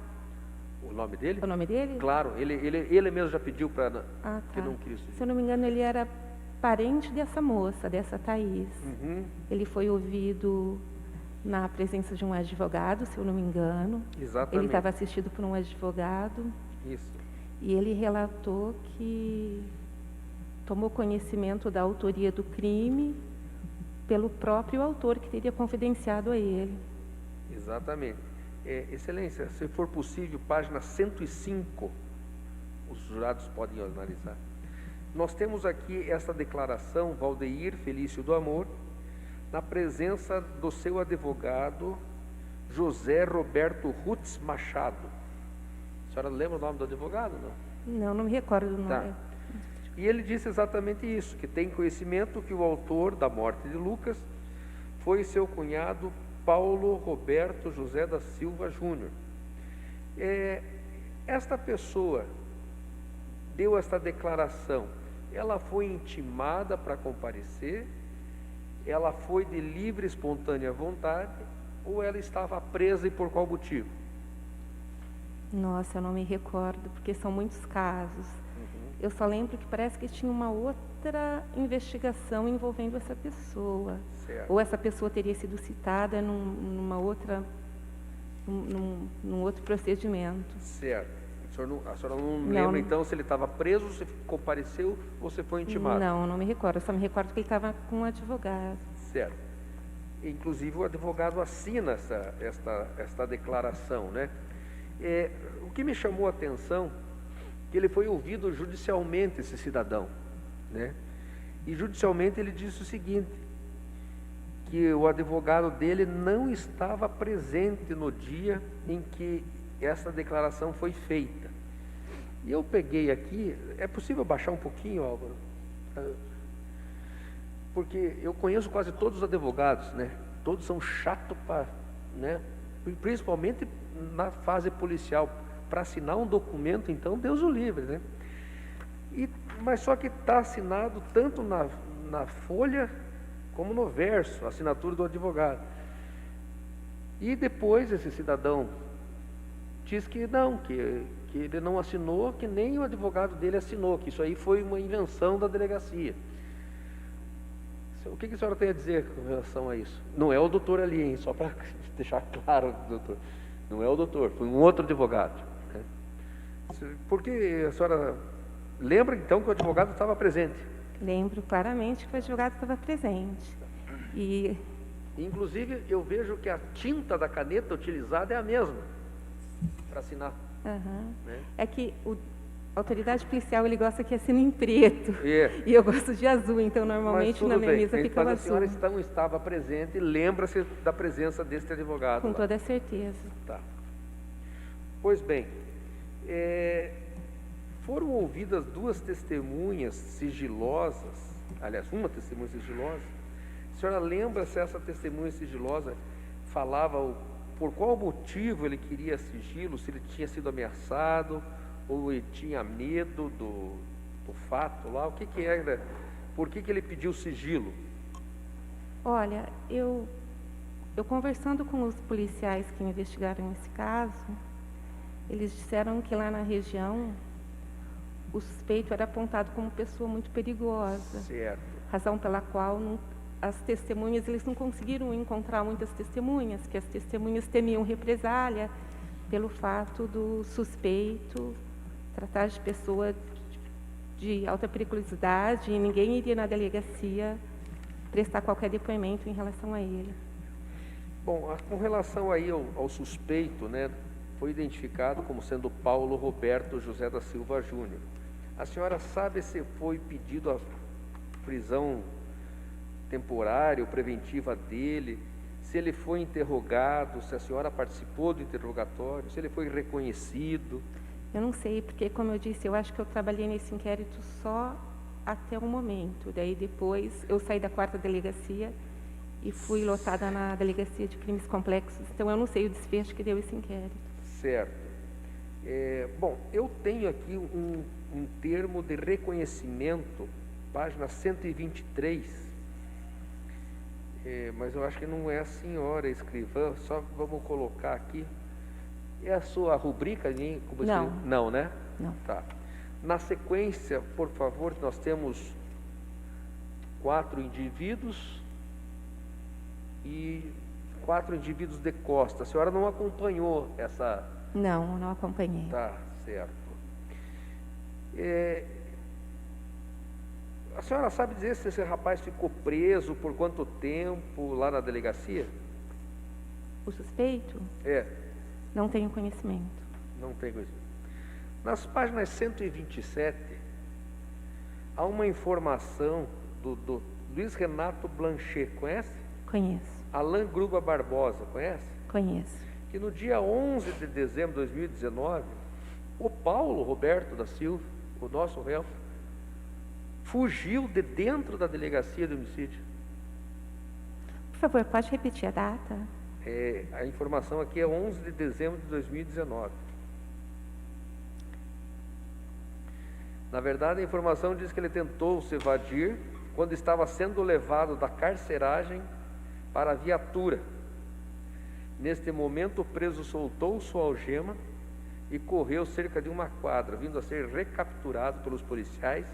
O nome dele? o nome dele? Claro, ele mesmo já pediu para Ah, que tá. não quis. Se eu não me engano, ele era parente dessa moça, dessa Thaís. Uhum, Ele foi ouvido na presença de um advogado, se eu não me engano. exatamente. Ele estava assistido por um advogado Isso. e ele relatou que tomou conhecimento da autoria do crime pelo próprio autor, que teria confidenciado a ele. Exatamente. Excelência, se for possível, página 105, os jurados podem analisar. Nós temos aqui essa declaração, Valdeir Felício do Amor, na presença do seu advogado, José Roberto Rutz Machado. A senhora lembra o nome do advogado, não? Não me recordo do nome. Tá. E ele disse exatamente isso, que tem conhecimento que o autor da morte de Lucas foi seu cunhado Paulo Roberto José da Silva Júnior. Esta pessoa deu esta declaração, ela foi intimada para comparecer, ela foi de livre e espontânea vontade, ou ela estava presa e por qual motivo? Nossa, eu não me recordo, porque são muitos casos. Eu só lembro que parece que tinha uma outra investigação envolvendo essa pessoa. Certo. Ou essa pessoa teria sido citada num outro procedimento. Certo. A senhora não lembra, então, se ele estava preso, se compareceu ou se foi intimado? Não, não me recordo. Eu só me recordo que ele estava com um advogado. Certo. Inclusive, o advogado assina esta declaração, né? O que me chamou a atenção, que ele foi ouvido judicialmente, esse cidadão, né? E judicialmente ele disse o seguinte, que o advogado dele não estava presente no dia em que essa declaração foi feita. E eu peguei aqui, é possível baixar um pouquinho, Álvaro? Porque eu conheço quase todos os advogados, né? Todos são chatos, né? Principalmente na fase policial. para assinar um documento, então, Deus o livre, né? Mas só que está assinado tanto na folha como no verso, a assinatura do advogado. E depois esse cidadão diz que não, que ele não assinou, que nem o advogado dele assinou, que isso aí foi uma invenção da delegacia. O que a senhora tem a dizer com relação a isso? Não é o doutor ali, hein? Só para deixar claro, doutor. Não é o doutor, foi um outro advogado. Né? Porque a senhora lembra então que o advogado estava presente? Lembro claramente que o advogado estava presente. E inclusive, eu vejo que a tinta da caneta utilizada é a mesma para assinar. Né? É que a autoridade policial, ele gosta que assine em preto. É. E eu gosto de azul, então normalmente na minha mesa fica Mas a azul. senhora então estava presente e lembra-se da presença deste advogado Com lá. toda certeza. Tá. Pois bem, foram ouvidas duas testemunhas sigilosas, aliás, uma testemunha sigilosa. A senhora lembra se essa testemunha sigilosa falava por qual motivo ele queria sigilo, se ele tinha sido ameaçado, ou ele tinha medo do fato lá, o que era, por que ele pediu sigilo? Olha, eu conversando com os policiais que investigaram esse caso, eles disseram que lá na região o suspeito era apontado como pessoa muito perigosa. Certo. Razão pela qual as testemunhas, eles não conseguiram encontrar muitas testemunhas, que as testemunhas temiam represália pelo fato do suspeito tratar de pessoa de alta periculosidade e ninguém iria na delegacia prestar qualquer depoimento em relação a ele. Bom, com relação aí ao suspeito, né, foi identificado como sendo Paulo Roberto José da Silva Júnior. A senhora sabe se foi pedido a prisão temporária ou preventiva dele, se ele foi interrogado, se a senhora participou do interrogatório, se ele foi reconhecido? Eu não sei, porque, como eu disse, eu acho que eu trabalhei nesse inquérito só até o momento. Daí, depois, eu saí da 4ª delegacia e fui lotada na Delegacia de Crimes Complexos. Então, eu não sei o desfecho que deu esse inquérito. Certo. Bom, eu tenho aqui um termo de reconhecimento, página 123, mas eu acho que não é a senhora escrivã, só vamos colocar aqui. É a sua rubrica? Não. Não, né? Não. Tá. Na sequência, por favor, nós temos 4 indivíduos e 4 indivíduos de costa. A senhora não acompanhou essa... Não acompanhei. Tá, certo. A senhora sabe dizer se esse rapaz ficou preso por quanto tempo lá na delegacia? O suspeito? Não tenho conhecimento. Não tem conhecimento. Nas páginas 127, há uma informação do Luiz Renato Blanchet, conhece? Conheço. Alain Gruba Barbosa, conhece? Conheço. Que no dia 11 de dezembro de 2019, o Paulo Roberto da Silva, o nosso réu, fugiu de dentro da delegacia de homicídio. Por favor, pode repetir a data? A informação aqui é 11 de dezembro de 2019. Na verdade, a informação diz que ele tentou se evadir quando estava sendo levado da carceragem para a viatura. Neste momento, o preso soltou sua algema e correu cerca de uma quadra, vindo a ser recapturado pelos policiais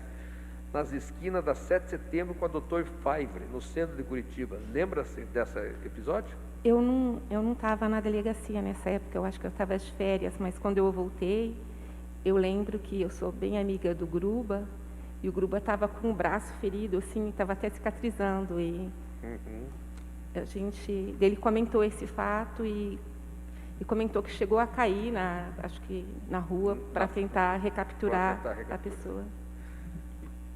nas esquinas da 7 de setembro com a Dr. Favre, no centro de Curitiba. Lembra-se desse episódio? Eu não estava na delegacia nessa época, eu acho que eu estava de férias, mas quando eu voltei, eu lembro que eu sou bem amiga do Gruba, e o Gruba estava com o braço ferido, assim, estava até cicatrizando, e ele comentou esse fato e comentou que chegou a cair, acho que na rua, para tentar recapturar a pessoa.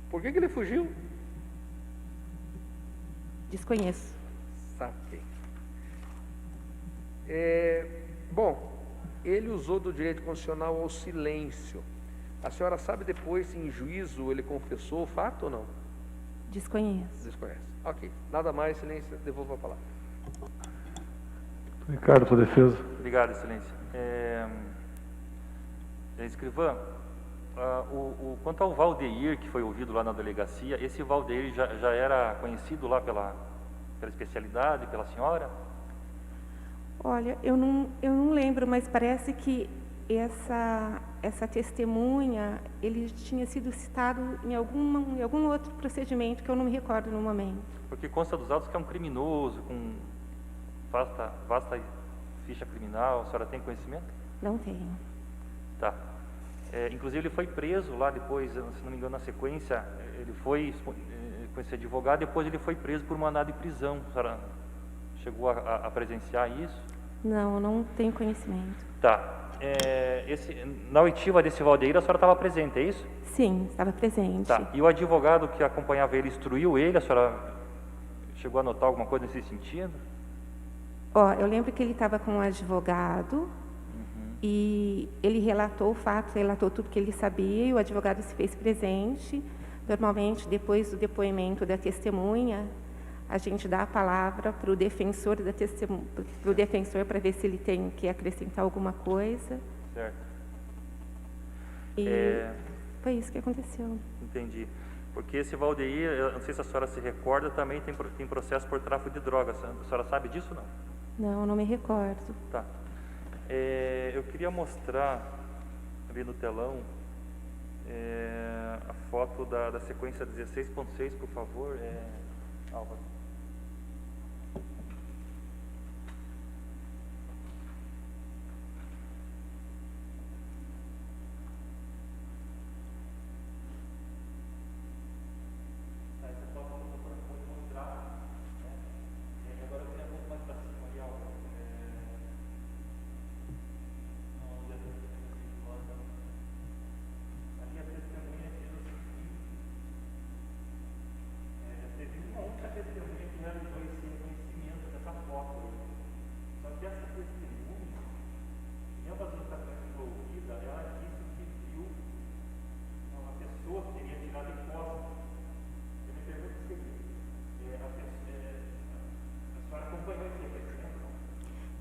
Por que ele fugiu? Desconheço. Saquei. Bom, ele usou do direito constitucional ao silêncio. A senhora sabe depois se em juízo ele confessou o fato ou não? Desconheço. Desconhece. Ok. Nada mais, silêncio, devolvo a palavra. Ricardo, sua defesa. Obrigado, excelência. Escrivã, quanto ao Valdeir, que foi ouvido lá na delegacia, esse Valdeir já era conhecido lá pela especialidade, pela senhora? Olha, eu não lembro, mas parece que essa testemunha, ele tinha sido citado em algum outro procedimento que eu não me recordo no momento. Porque consta dos autos que é um criminoso, com vasta ficha criminal, a senhora tem conhecimento? Não tenho. Tá. Inclusive ele foi preso lá depois, se não me engano, na sequência, ele foi com esse advogado, depois ele foi preso por mandado de prisão. A senhora chegou a presenciar isso? Não, não tenho conhecimento. Tá. Na oitiva desse Valdeir, a senhora estava presente, é isso? Sim, estava presente. Tá. E o advogado que acompanhava ele instruiu ele, a senhora chegou a notar alguma coisa nesse sentido? Eu lembro que ele estava com um advogado e ele relatou o fato, relatou tudo que ele sabia e o advogado se fez presente. Normalmente, depois do depoimento da testemunha, a gente dá a palavra para o defensor para ver se ele tem que acrescentar alguma coisa. Certo. E foi isso que aconteceu. Entendi. Porque esse Valdeir, eu não sei se a senhora se recorda, também tem processo por tráfico de drogas. A senhora sabe disso ou não? Não, não me recordo. Tá. Eu queria mostrar ali no telão a foto da sequência 16.6, por favor, Álvaro.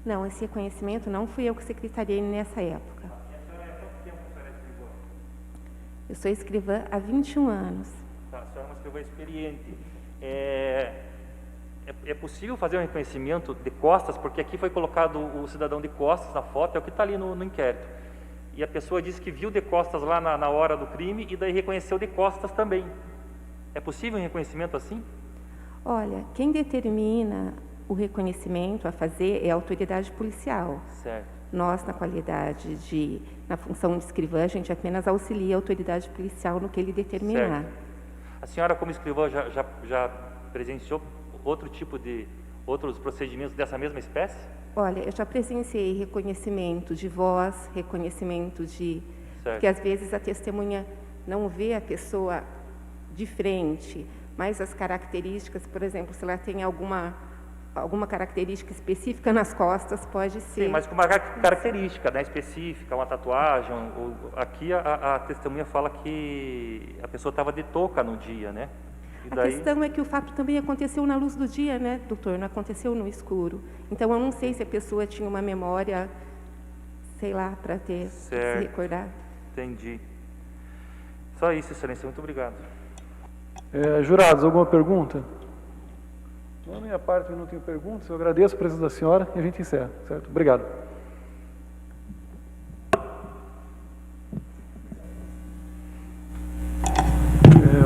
Não, esse reconhecimento não fui eu que secretariei nessa época. E a senhora há quanto tempo a senhora é escrivã? Eu sou escrivã há 21 anos. Tá, a senhora é uma escrivã experiente. É possível fazer um reconhecimento de costas, porque aqui foi colocado o cidadão de costas na foto, é o que está ali no inquérito. E a pessoa disse que viu de costas lá na hora do crime e daí reconheceu de costas também. É possível um reconhecimento assim? Olha, quem determina o reconhecimento a fazer é a autoridade policial. Certo. Nós, na função de escrivã, a gente apenas auxilia a autoridade policial no que ele determinar. Certo. A senhora, como escrivã, já presenciou outros procedimentos dessa mesma espécie? Olha, eu já presenciei reconhecimento de voz, reconhecimento de... Certo. Porque às vezes a testemunha não vê a pessoa de frente, mas as características, por exemplo, se ela tem alguma característica específica nas costas, pode ser... Sim, mas com uma característica, né, específica, uma tatuagem. Aqui a testemunha fala que a pessoa estava de touca no dia, né? E daí... A questão é que o fato também aconteceu na luz do dia, né, doutor? Não aconteceu no escuro. Então, eu não sei se a pessoa tinha uma memória, sei lá, para se recordar. Entendi. Só isso, excelência. Muito obrigado. Jurados, alguma pergunta? Da minha parte, eu não tenho perguntas. Eu agradeço a presença da senhora e a gente encerra, certo? Obrigado.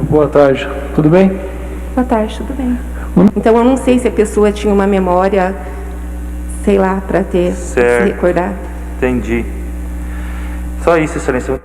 Boa tarde. Tudo bem? Boa tarde, tudo bem. Então, eu não sei se a pessoa tinha uma memória, sei lá, para se recordar. Entendi. Só isso, excelência.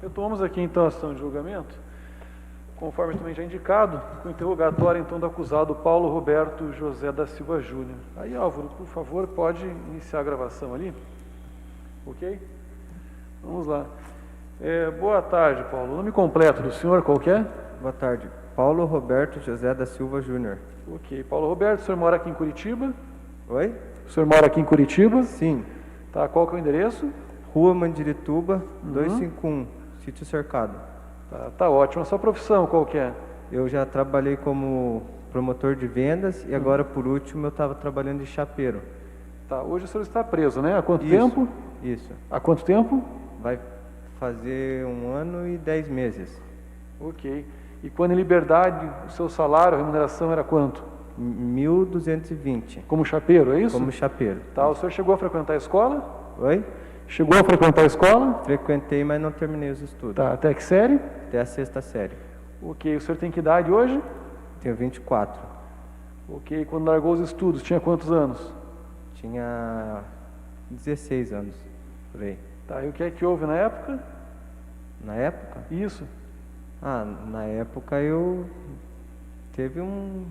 Retomamos aqui então a ação de julgamento, conforme também já indicado, com o interrogatório então do acusado Paulo Roberto José da Silva Júnior. Aí, Álvaro, por favor, pode iniciar a gravação ali. Ok? Vamos lá. Boa tarde, Paulo. O nome completo do senhor qual que é? Boa tarde. Paulo Roberto José da Silva Júnior. Ok. Paulo Roberto, o senhor mora aqui em Curitiba? Oi? O senhor mora aqui em Curitiba? Sim. Tá, qual que é o endereço? Rua Mandirituba, 251, Sítio Cercado. Tá ótimo. A sua profissão qual que é? Eu já trabalhei como promotor de vendas e agora, por último, eu estava trabalhando de chapeiro. Tá, hoje o senhor está preso, né? Há quanto Isso, tempo? Isso. Há quanto tempo? Vai fazer 1 ano e 10 meses. Ok. E quando em liberdade, o seu salário, a remuneração era quanto? 1.220, Como chapeiro, é isso? como chapeiro. Tá, o senhor chegou a frequentar a escola? Oi? Chegou a frequentar a escola? Frequentei, mas não terminei os estudos. Tá, até que série? Até a 6ª série. Ok, o senhor tem que idade hoje? Tenho 24. Ok, quando largou os estudos, tinha quantos anos? Tinha 16 anos, por aí. Tá, e o que é que houve na época? Na época? Isso. Na época eu teve um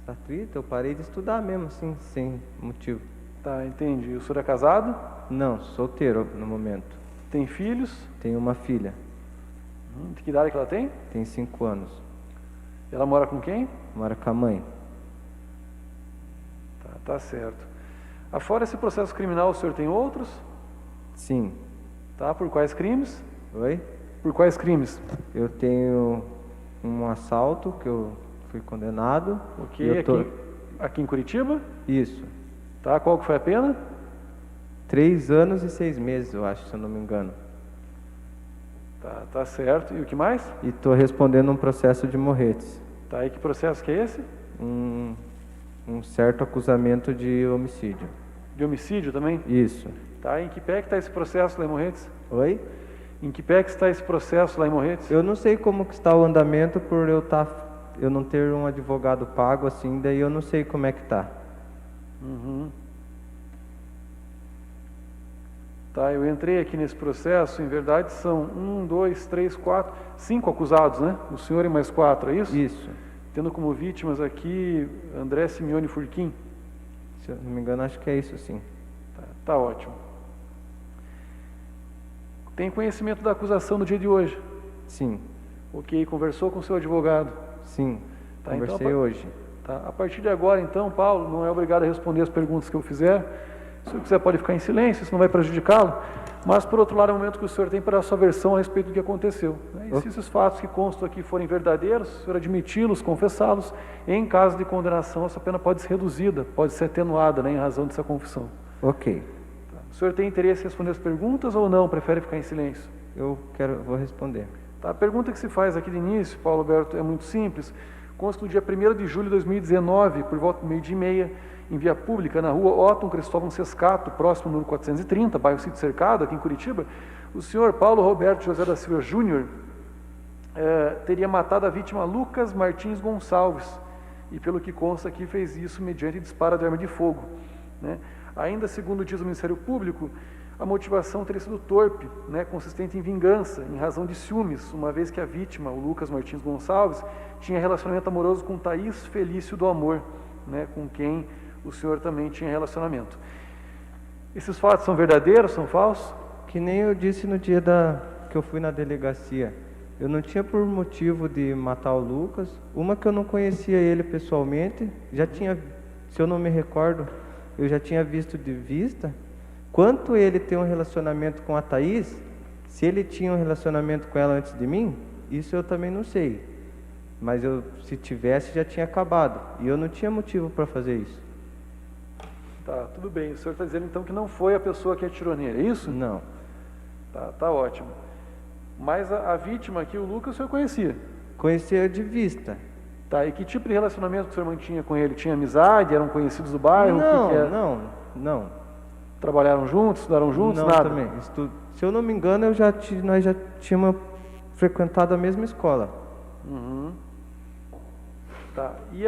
atrito, eu parei de estudar mesmo, assim, sem motivo. Tá, entendi. O senhor é casado? Não, solteiro no momento. Tem filhos? Tenho uma filha, De que idade que ela tem? tem 5 anos. Ela mora com quem? Mora com a mãe. Tá certo. Afora esse processo criminal, o senhor tem outros? Sim. Tá, por quais crimes? Oi? Por quais crimes? Eu tenho um assalto que eu fui condenado. Ok, Eu tô- aqui em Curitiba? Isso. Tá, qual que foi a pena? 3 anos e 6 meses, eu acho, se eu não me engano. Tá certo. E o que mais? E estou respondendo um processo de morretes. Tá, e que processo que é esse? Um certo acusamento de homicídio. De homicídio também? Isso. Tá, em que pé que está esse processo lá em Morretes? Oi? Em que pé que está esse processo lá em Morretes? Eu não sei como que está o andamento por eu não ter um advogado pago assim, daí eu não sei como é que está. Tá, eu entrei aqui nesse processo, em verdade são 1, 2, 3, 4, 5 acusados, né? O senhor e mais 4, é isso? Isso. Tendo como vítimas aqui André Simeone Furquim. Se eu não me engano, acho que é isso sim. Tá ótimo. Tem conhecimento da acusação no dia de hoje? Sim. Ok, conversou com o seu advogado? Sim. Tá, Conversei então, hoje. Tá, a partir de agora, então, Paulo, não é obrigado a responder as perguntas que eu fizer. Se o quiser, pode ficar em silêncio, isso não vai prejudicá-lo. Mas, por outro lado, é o momento que o senhor tem para dar a sua versão a respeito do que aconteceu, né? E se esses fatos que constam aqui forem verdadeiros, o senhor admiti-los, confessá-los, em caso de condenação, essa pena pode ser reduzida, pode ser atenuada, né, em razão dessa confissão. Ok. Tá. O senhor tem interesse em responder as perguntas ou não? Prefere ficar em silêncio? Vou responder. Tá, a pergunta que se faz aqui de início, Paulo Alberto, é muito simples. Consta no dia 1º de julho de 2019, por volta do 12h30, em via pública, na rua Otton Cristóvão Sescato, próximo ao número 430, bairro Sítio Cercado, aqui em Curitiba, o senhor Paulo Roberto José da Silva Júnior teria matado a vítima Lucas Martins Gonçalves, e pelo que consta aqui, fez isso mediante disparo de arma de fogo, né? Ainda segundo diz o Ministério Público, a motivação teria sido torpe, né, consistente em vingança, em razão de ciúmes, uma vez que a vítima, o Lucas Martins Gonçalves, tinha relacionamento amoroso com Thaís Felício do Amor, né, com quem o senhor também tinha relacionamento. Esses fatos são verdadeiros, são falsos? Que nem eu disse no dia que eu fui na delegacia. Eu não tinha por motivo de matar o Lucas. Uma que eu não conhecia ele pessoalmente, já tinha, se eu não me recordo, eu já tinha visto de vista. Quanto ele tem um relacionamento com a Thaís, se ele tinha um relacionamento com ela antes de mim, isso eu também não sei. Mas se tivesse, já tinha acabado. E eu não tinha motivo para fazer isso. Tá, tudo bem. O senhor está dizendo então que não foi a pessoa que atirou nele, é isso? Não. Tá ótimo. Mas a vítima aqui, o Lucas, o senhor conhecia? Conhecia de vista. Tá, e que tipo de relacionamento que o senhor mantinha com ele? Tinha amizade? Eram conhecidos do bairro? Não, O que que é? não. Trabalharam juntos? Estudaram juntos? Não, Nada? também. Se eu não me engano, nós já tínhamos frequentado a mesma escola. Tá, e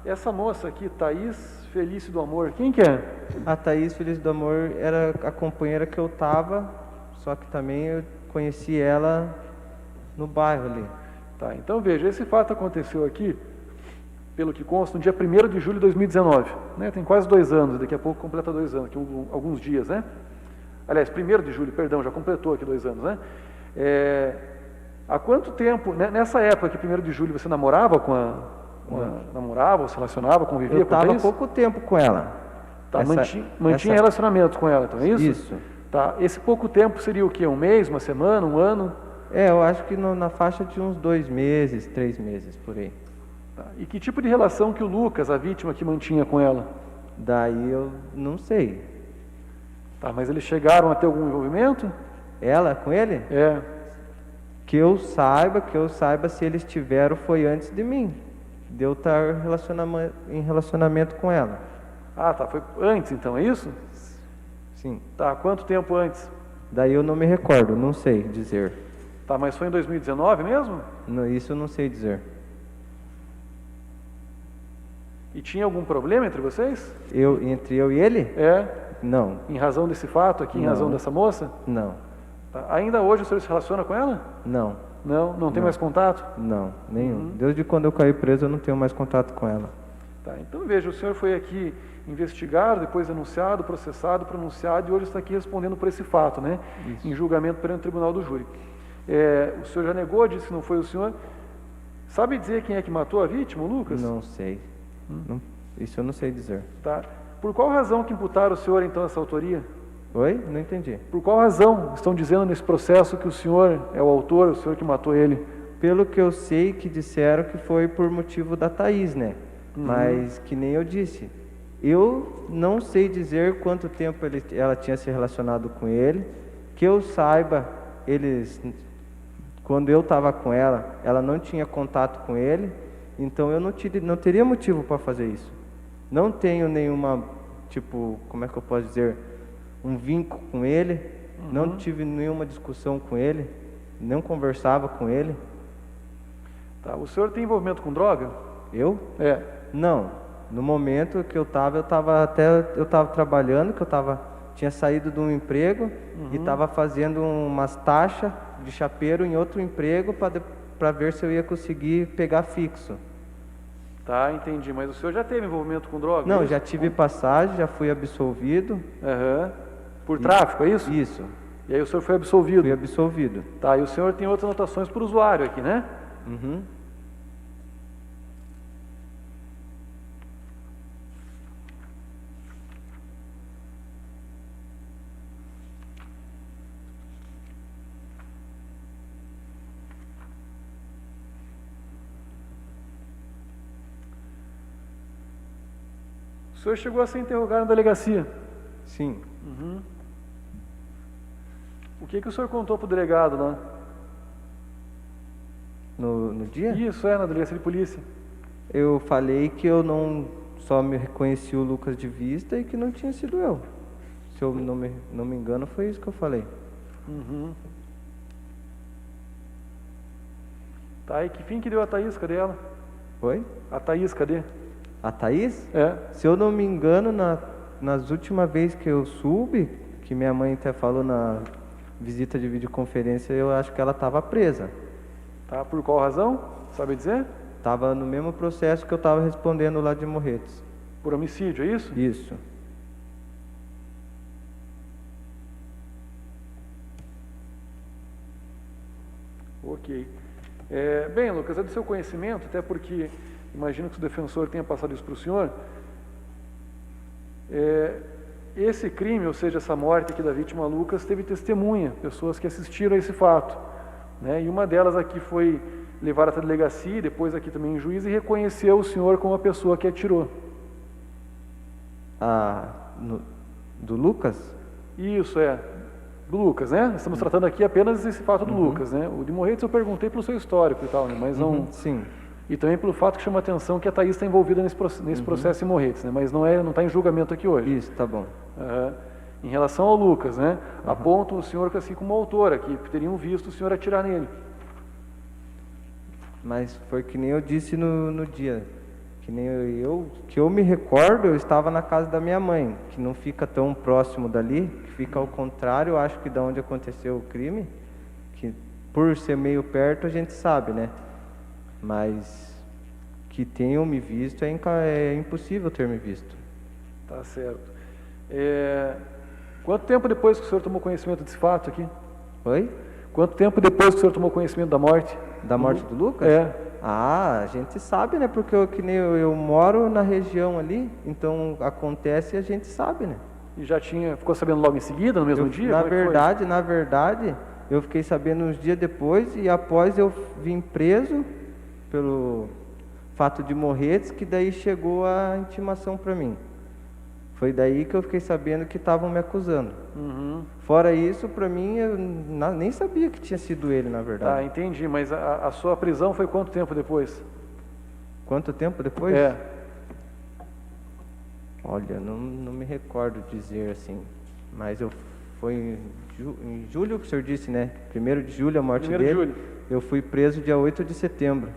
essa moça aqui, Thaís Felício do Amor, quem que é? A Thaís Felício do Amor era a companheira que eu tava, só que também eu conheci ela no bairro ali. Tá, então veja, esse fato aconteceu aqui, pelo que consta, no dia 1º de julho de 2019, né? Tem quase 2 anos, daqui a pouco completa 2 anos, aqui alguns dias, né? Aliás, 1º de julho, perdão, já completou aqui 2 anos, né? Há quanto tempo, nessa época que 1º de julho, você namorava namorava, se relacionava, convivia Eu com ela? estava pouco tempo com ela. Tá, mantinha relacionamento com ela, então é isso? Isso. Tá, esse pouco tempo seria o quê? Um mês, uma semana, um ano? Eu acho que na faixa de uns 2 meses, 3 meses, por aí. Tá, e que tipo de relação que o Lucas, a vítima, que mantinha com ela? Daí eu não sei. Tá, mas eles chegaram a ter algum envolvimento? Ela com ele? É. Que eu saiba se eles tiveram foi antes de mim. De eu estar em relacionamento com ela. Ah, tá, foi antes então, é isso? Sim. Tá, quanto tempo antes? Daí eu não me recordo, não sei dizer. Tá, mas foi em 2019 mesmo? Isso eu não sei dizer. E tinha algum problema entre vocês? Entre eu e ele? É, Não, em razão desse fato aqui, em Não. razão dessa moça? não, Tá, ainda hoje o senhor se relaciona com ela? não, Não tem mais contato? não, nenhum. Desde quando eu caí preso eu não tenho mais contato com ela. Tá, então veja, o senhor foi aqui investigado, depois denunciado, processado, pronunciado e hoje está aqui respondendo por esse fato, né? Isso. Em julgamento perante o tribunal do júri. O senhor já negou, disse que não foi o senhor. Sabe dizer quem é que matou a vítima, o Lucas? Não sei. Isso eu não sei dizer. Tá. Por qual razão que imputaram o senhor então essa autoria? Oi? Não entendi. Por qual razão estão dizendo nesse processo que o senhor é o autor, o senhor que matou ele? Pelo que eu sei que disseram que foi por motivo da Thaís, né? Mas que nem eu disse. Eu não sei dizer quanto tempo ela tinha se relacionado com ele. Que eu saiba, quando eu estava com ela não tinha contato com ele. Então eu não teria motivo para fazer isso. Não tenho nenhuma, como é que eu posso dizer, um vínculo com ele. Não tive nenhuma discussão com ele. Não conversava com ele. Tá. O senhor tem envolvimento com droga? Eu? É. Não. No momento que eu estava trabalhando, que tinha saído de um emprego e estava fazendo umas taxas de chapeiro em outro emprego para ver se eu ia conseguir pegar fixo. Tá, entendi. Mas o senhor já teve envolvimento com droga? Não, é isso? já tive passagem, já fui absolvido. Aham. Por tráfico, é isso? Isso, E aí o senhor foi absolvido? fui absolvido. Tá, e o senhor tem outras anotações por usuário aqui, né? Uhum. O senhor chegou a ser interrogado na delegacia. Sim. O que o senhor contou para o delegado lá? No dia? Isso, na delegacia de polícia. Eu falei que eu só me reconheci o Lucas de vista e que não tinha sido eu. Se eu não me engano, foi isso que eu falei. Tá, e que fim que deu a Thaís? Cadê ela? Oi? A Thaís, cadê? A Thaís? É. Se eu não me engano, nas últimas vezes que eu soube, que minha mãe até falou na visita de videoconferência, eu acho que ela estava presa. Tá, por qual razão? Sabe dizer? Estava no mesmo processo que eu estava respondendo lá de Morretes. Por homicídio, é isso? Isso. Ok. Bem, Lucas, é do seu conhecimento, até porque imagino que o defensor tenha passado isso para o senhor. Esse crime, ou seja, essa morte aqui da vítima Lucas, teve testemunha, pessoas que assistiram a esse fato, né? E uma delas aqui foi levada até a delegacia, depois aqui também em juiz, e reconheceu o senhor como a pessoa que atirou. Do Lucas? Isso, do Lucas, né? Estamos tratando aqui apenas desse fato do Lucas, né? O de Morretes eu perguntei pelo seu histórico e tal, né? Mas não... Sim. E também pelo fato que chama a atenção que a Thaís está envolvida nesse processo em Morretes, né? Mas não está em julgamento aqui hoje. Isso, tá bom. Em relação ao Lucas, né? Apontam o senhor assim como autor aqui, que teriam visto o senhor atirar nele. Mas foi que nem eu disse no dia. Que eu me recordo, eu estava na casa da minha mãe, que não fica tão próximo dali, que fica ao contrário, acho que da onde aconteceu o crime, que por ser meio perto a gente sabe, né? Mas que tenham me visto é impossível ter me visto. Tá certo. Quanto tempo depois que o senhor tomou conhecimento desse fato aqui? Oi? Quanto tempo depois que o senhor tomou conhecimento da morte? Da morte do Lucas? É. Ah, a gente sabe, né? Porque que nem eu moro na região ali, então acontece e a gente sabe, né? E já ficou sabendo logo em seguida, no mesmo dia? Na Como é que foi? verdade, eu fiquei sabendo uns dias depois e após eu vim preso pelo fato de Morretes, que daí chegou a intimação para mim. Foi daí que eu fiquei sabendo que estavam me acusando. Uhum. Fora isso, para mim, eu nem sabia que tinha sido ele, na Tá, verdade. entendi. Mas a sua prisão foi quanto tempo depois? Quanto tempo depois? É. Olha, não me recordo dizer assim, mas foi em julho que o senhor disse, né? 1º de julho, a morte 1º de dele. julho. Eu fui preso dia 8 de setembro.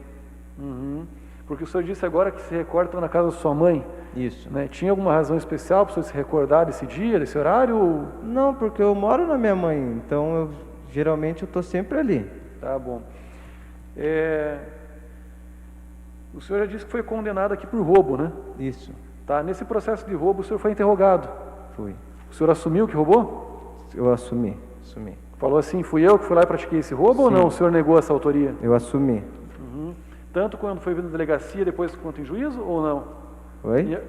Uhum. Porque o senhor disse agora que se recorda estava na casa da sua mãe, Isso. né? Tinha alguma razão especial para o senhor se recordar desse dia, desse horário? Ou... Não, porque eu moro na minha mãe, então geralmente eu tô sempre ali. Tá bom. O senhor já disse que foi condenado aqui por roubo, né? Isso, Tá. Nesse processo de roubo, o senhor foi interrogado. fui. O senhor assumiu que roubou? Eu assumi. Falou assim, fui eu que fui lá e pratiquei esse roubo ou Sim. não? O senhor negou essa autoria? Eu assumi. Tanto quando foi na delegacia, depois quanto em juízo ou não? Oi?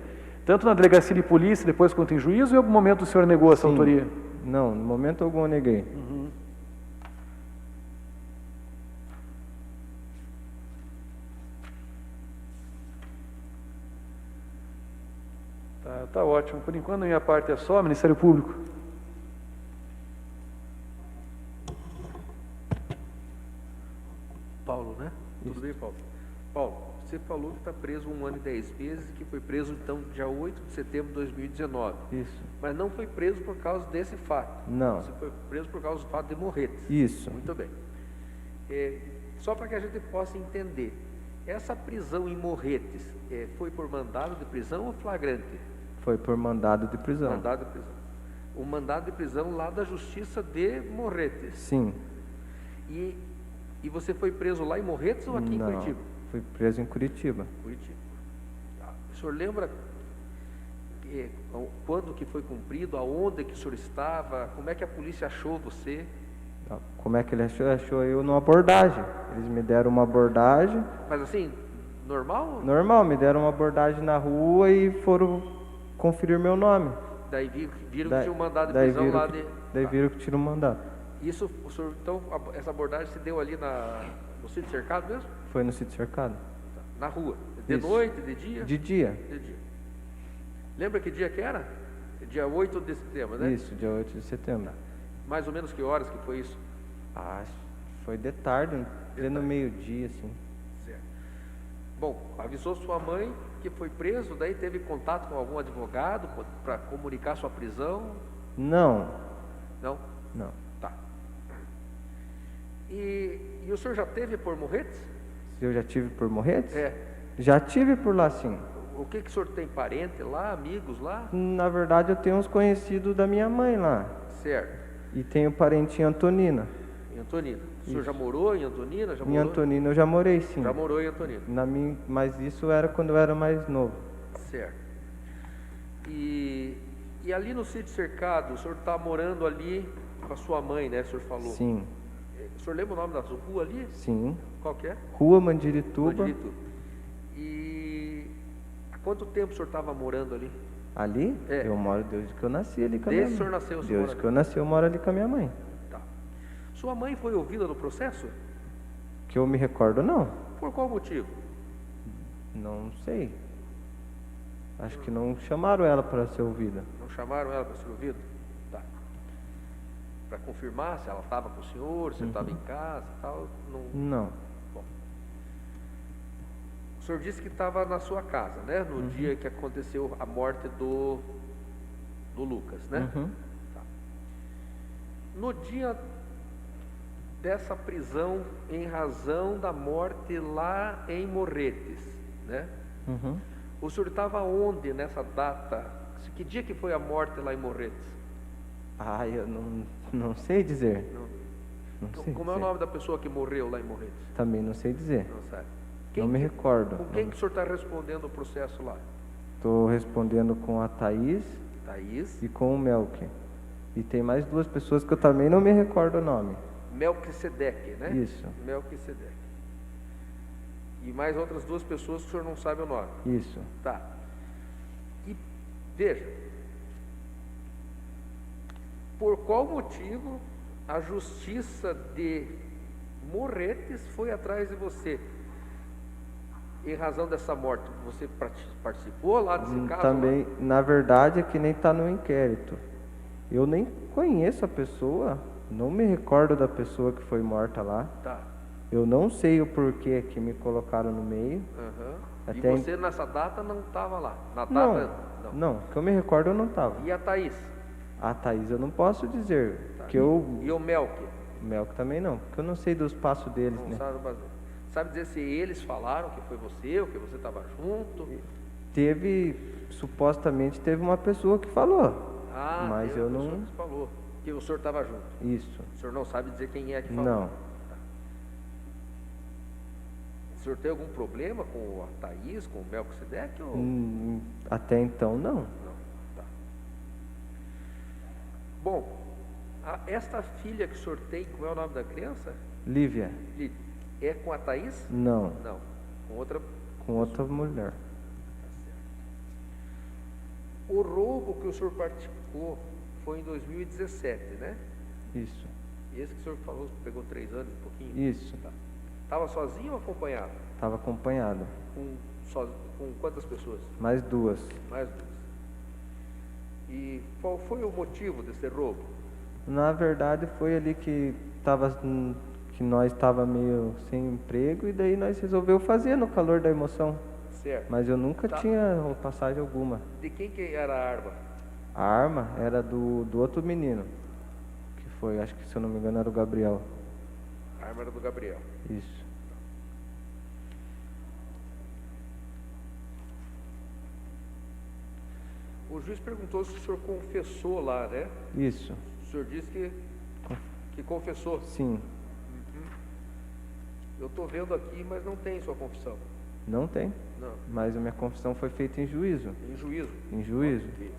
Tanto na delegacia de polícia, depois quanto em juízo, ou em algum momento o senhor negou essa Sim. autoria? Não, no momento algum eu neguei. Tá ótimo. Por enquanto, a minha parte é só, Ministério Público. Paulo, né? Tudo bem, Paulo? Paulo, você falou que está preso 1 ano e 10 meses, que foi preso então dia 8 de setembro de 2019. Isso. Mas não foi preso por causa desse fato. Não. Você foi preso por causa do fato de Morretes. Isso. Muito bem. Só para que a gente possa entender, essa prisão em Morretes foi por mandado de prisão ou flagrante? Foi por mandado de prisão. Mandado de prisão. O mandado de prisão lá da Justiça de Morretes. Sim. E você foi preso lá em Morretes ou aqui Não, em Curitiba? fui preso em Curitiba. Curitiba. Tá. O senhor lembra quando que foi cumprido, aonde que o senhor estava, como é que a polícia achou você? Como é que ele achou? Achou eu numa abordagem. Eles me deram uma abordagem. Mas assim, normal? Normal, me deram uma abordagem na rua e foram conferir meu nome. Daí viram que Daí- tinha um mandado de daí prisão viram lá que- de... Daí Tá. viram que tira um mandato. Isso, o senhor, então, essa abordagem se deu ali no sítio cercado mesmo? Foi no sítio cercado. Tá. Na rua? De Isso. noite, de dia? De dia. De dia. Lembra que dia que era? Dia 8 de setembro, né? Isso, dia 8 de setembro. Mais ou menos que horas que foi isso? Foi de tarde, no meio-dia, assim. Certo. Bom, avisou sua mãe que foi preso, daí teve contato com algum advogado para comunicar sua prisão? Não, Não? não. Tá. E o senhor já teve por Morretes? Se eu já tive por Morretes? É. Já tive por lá, sim. O que o senhor tem? Parente lá, amigos lá? Na verdade, eu tenho uns conhecidos da minha mãe lá. Certo. E tenho parente em Antonina. Em Antonina. O senhor já morou em Antonina? Já Em morou? Antonina eu já morei, sim. Já morou em Antonina. Mas isso era quando eu era mais novo. Certo. E ali no sítio cercado, o senhor está morando ali com a sua mãe, né? O senhor falou. Sim, O senhor lembra o nome da rua ali? sim. Qual que é? Rua Mandirituba. Mandirituba. E há quanto tempo o senhor estava morando ali? Ali? É. Eu moro desde que eu nasci ali com a Desde minha que o senhor mãe. nasceu, o senhor Desde mora que eu nasci, eu moro ali com a minha mãe. Tá. Sua mãe foi ouvida no processo? Que eu me recordo, não. Por qual motivo? Não sei. Acho que não chamaram ela para ser ouvida. Não chamaram ela para ser ouvida? Tá. Para confirmar se ela estava com o senhor, se ele estava em casa e tal? Não. Bom. O senhor disse que estava na sua casa, né? No dia que aconteceu a morte do Lucas, né? Uhum. Tá. No dia dessa prisão em razão da morte lá em Morretes, né? Uhum. O senhor estava onde nessa data? Que dia que foi a morte lá em Morretes? Eu não sei dizer. Não. Não sei Como é o dizer. nome da pessoa que morreu lá em Morretes? Também não sei dizer. Não sabe. Não me recordo. Com quem que o senhor está respondendo o processo lá? Estou respondendo com a Thaís Thaís. e com o Melk. E tem mais duas pessoas que eu também não me recordo o nome. Melquisedeque, né? Isso. Melquisedeque. E mais outras 2 pessoas que o senhor não sabe o nome. Isso. Tá. E veja, por qual motivo a justiça de Morretes foi atrás de você? Em razão dessa morte, você participou lá desse caso? Também, lá? na verdade, é que nem está no inquérito. Eu nem conheço a pessoa, não me recordo da pessoa que foi morta lá. Tá. Eu não sei o porquê que me colocaram no meio. Uhum. Até E você nessa data não estava lá? Na Não, data, não, que eu me recordo eu não estava. E a Thaís? A Thaís eu não posso dizer, Tá. que eu... E o Melk? O Melco também não, porque eu não sei dos passos deles, Não né? sabe dizer se eles falaram que foi você ou que você estava junto? Supostamente teve uma pessoa que falou, Ah, mas teve eu uma pessoa não... que falou que o senhor estava junto. Isso, O senhor não sabe dizer quem é que falou? não. O senhor tem algum problema com a Thaís, com o Melquisedeque? Ou... Até então não. Não, tá. Bom, esta filha que o senhor tem, como é o nome da criança? Lívia, É com a Thaís? não, Não, com outra. com outra mulher. O roubo que o senhor participou foi em 2017, né? Isso, Esse que o senhor falou, pegou 3 anos, um pouquinho? isso. Estava sozinho ou acompanhado? Estava acompanhado. Com quantas pessoas? Mais 2. Mais 2. E qual foi o motivo desse roubo? Na verdade foi ali que nós estava meio sem emprego e daí nós resolveu fazer no calor da emoção. Certo. Mas eu nunca Tá. tinha passagem alguma. De quem que era a arma? A arma era do outro menino, que foi, acho que se eu não me engano era o Gabriel. A arma era do Gabriel. Isso. O juiz perguntou se o senhor confessou lá, né? Isso. O senhor disse que confessou. Sim. Eu estou vendo aqui, mas não tem sua confissão. Não tem. Não. Mas a minha confissão foi feita em juízo. Em juízo. Em juízo. Ok.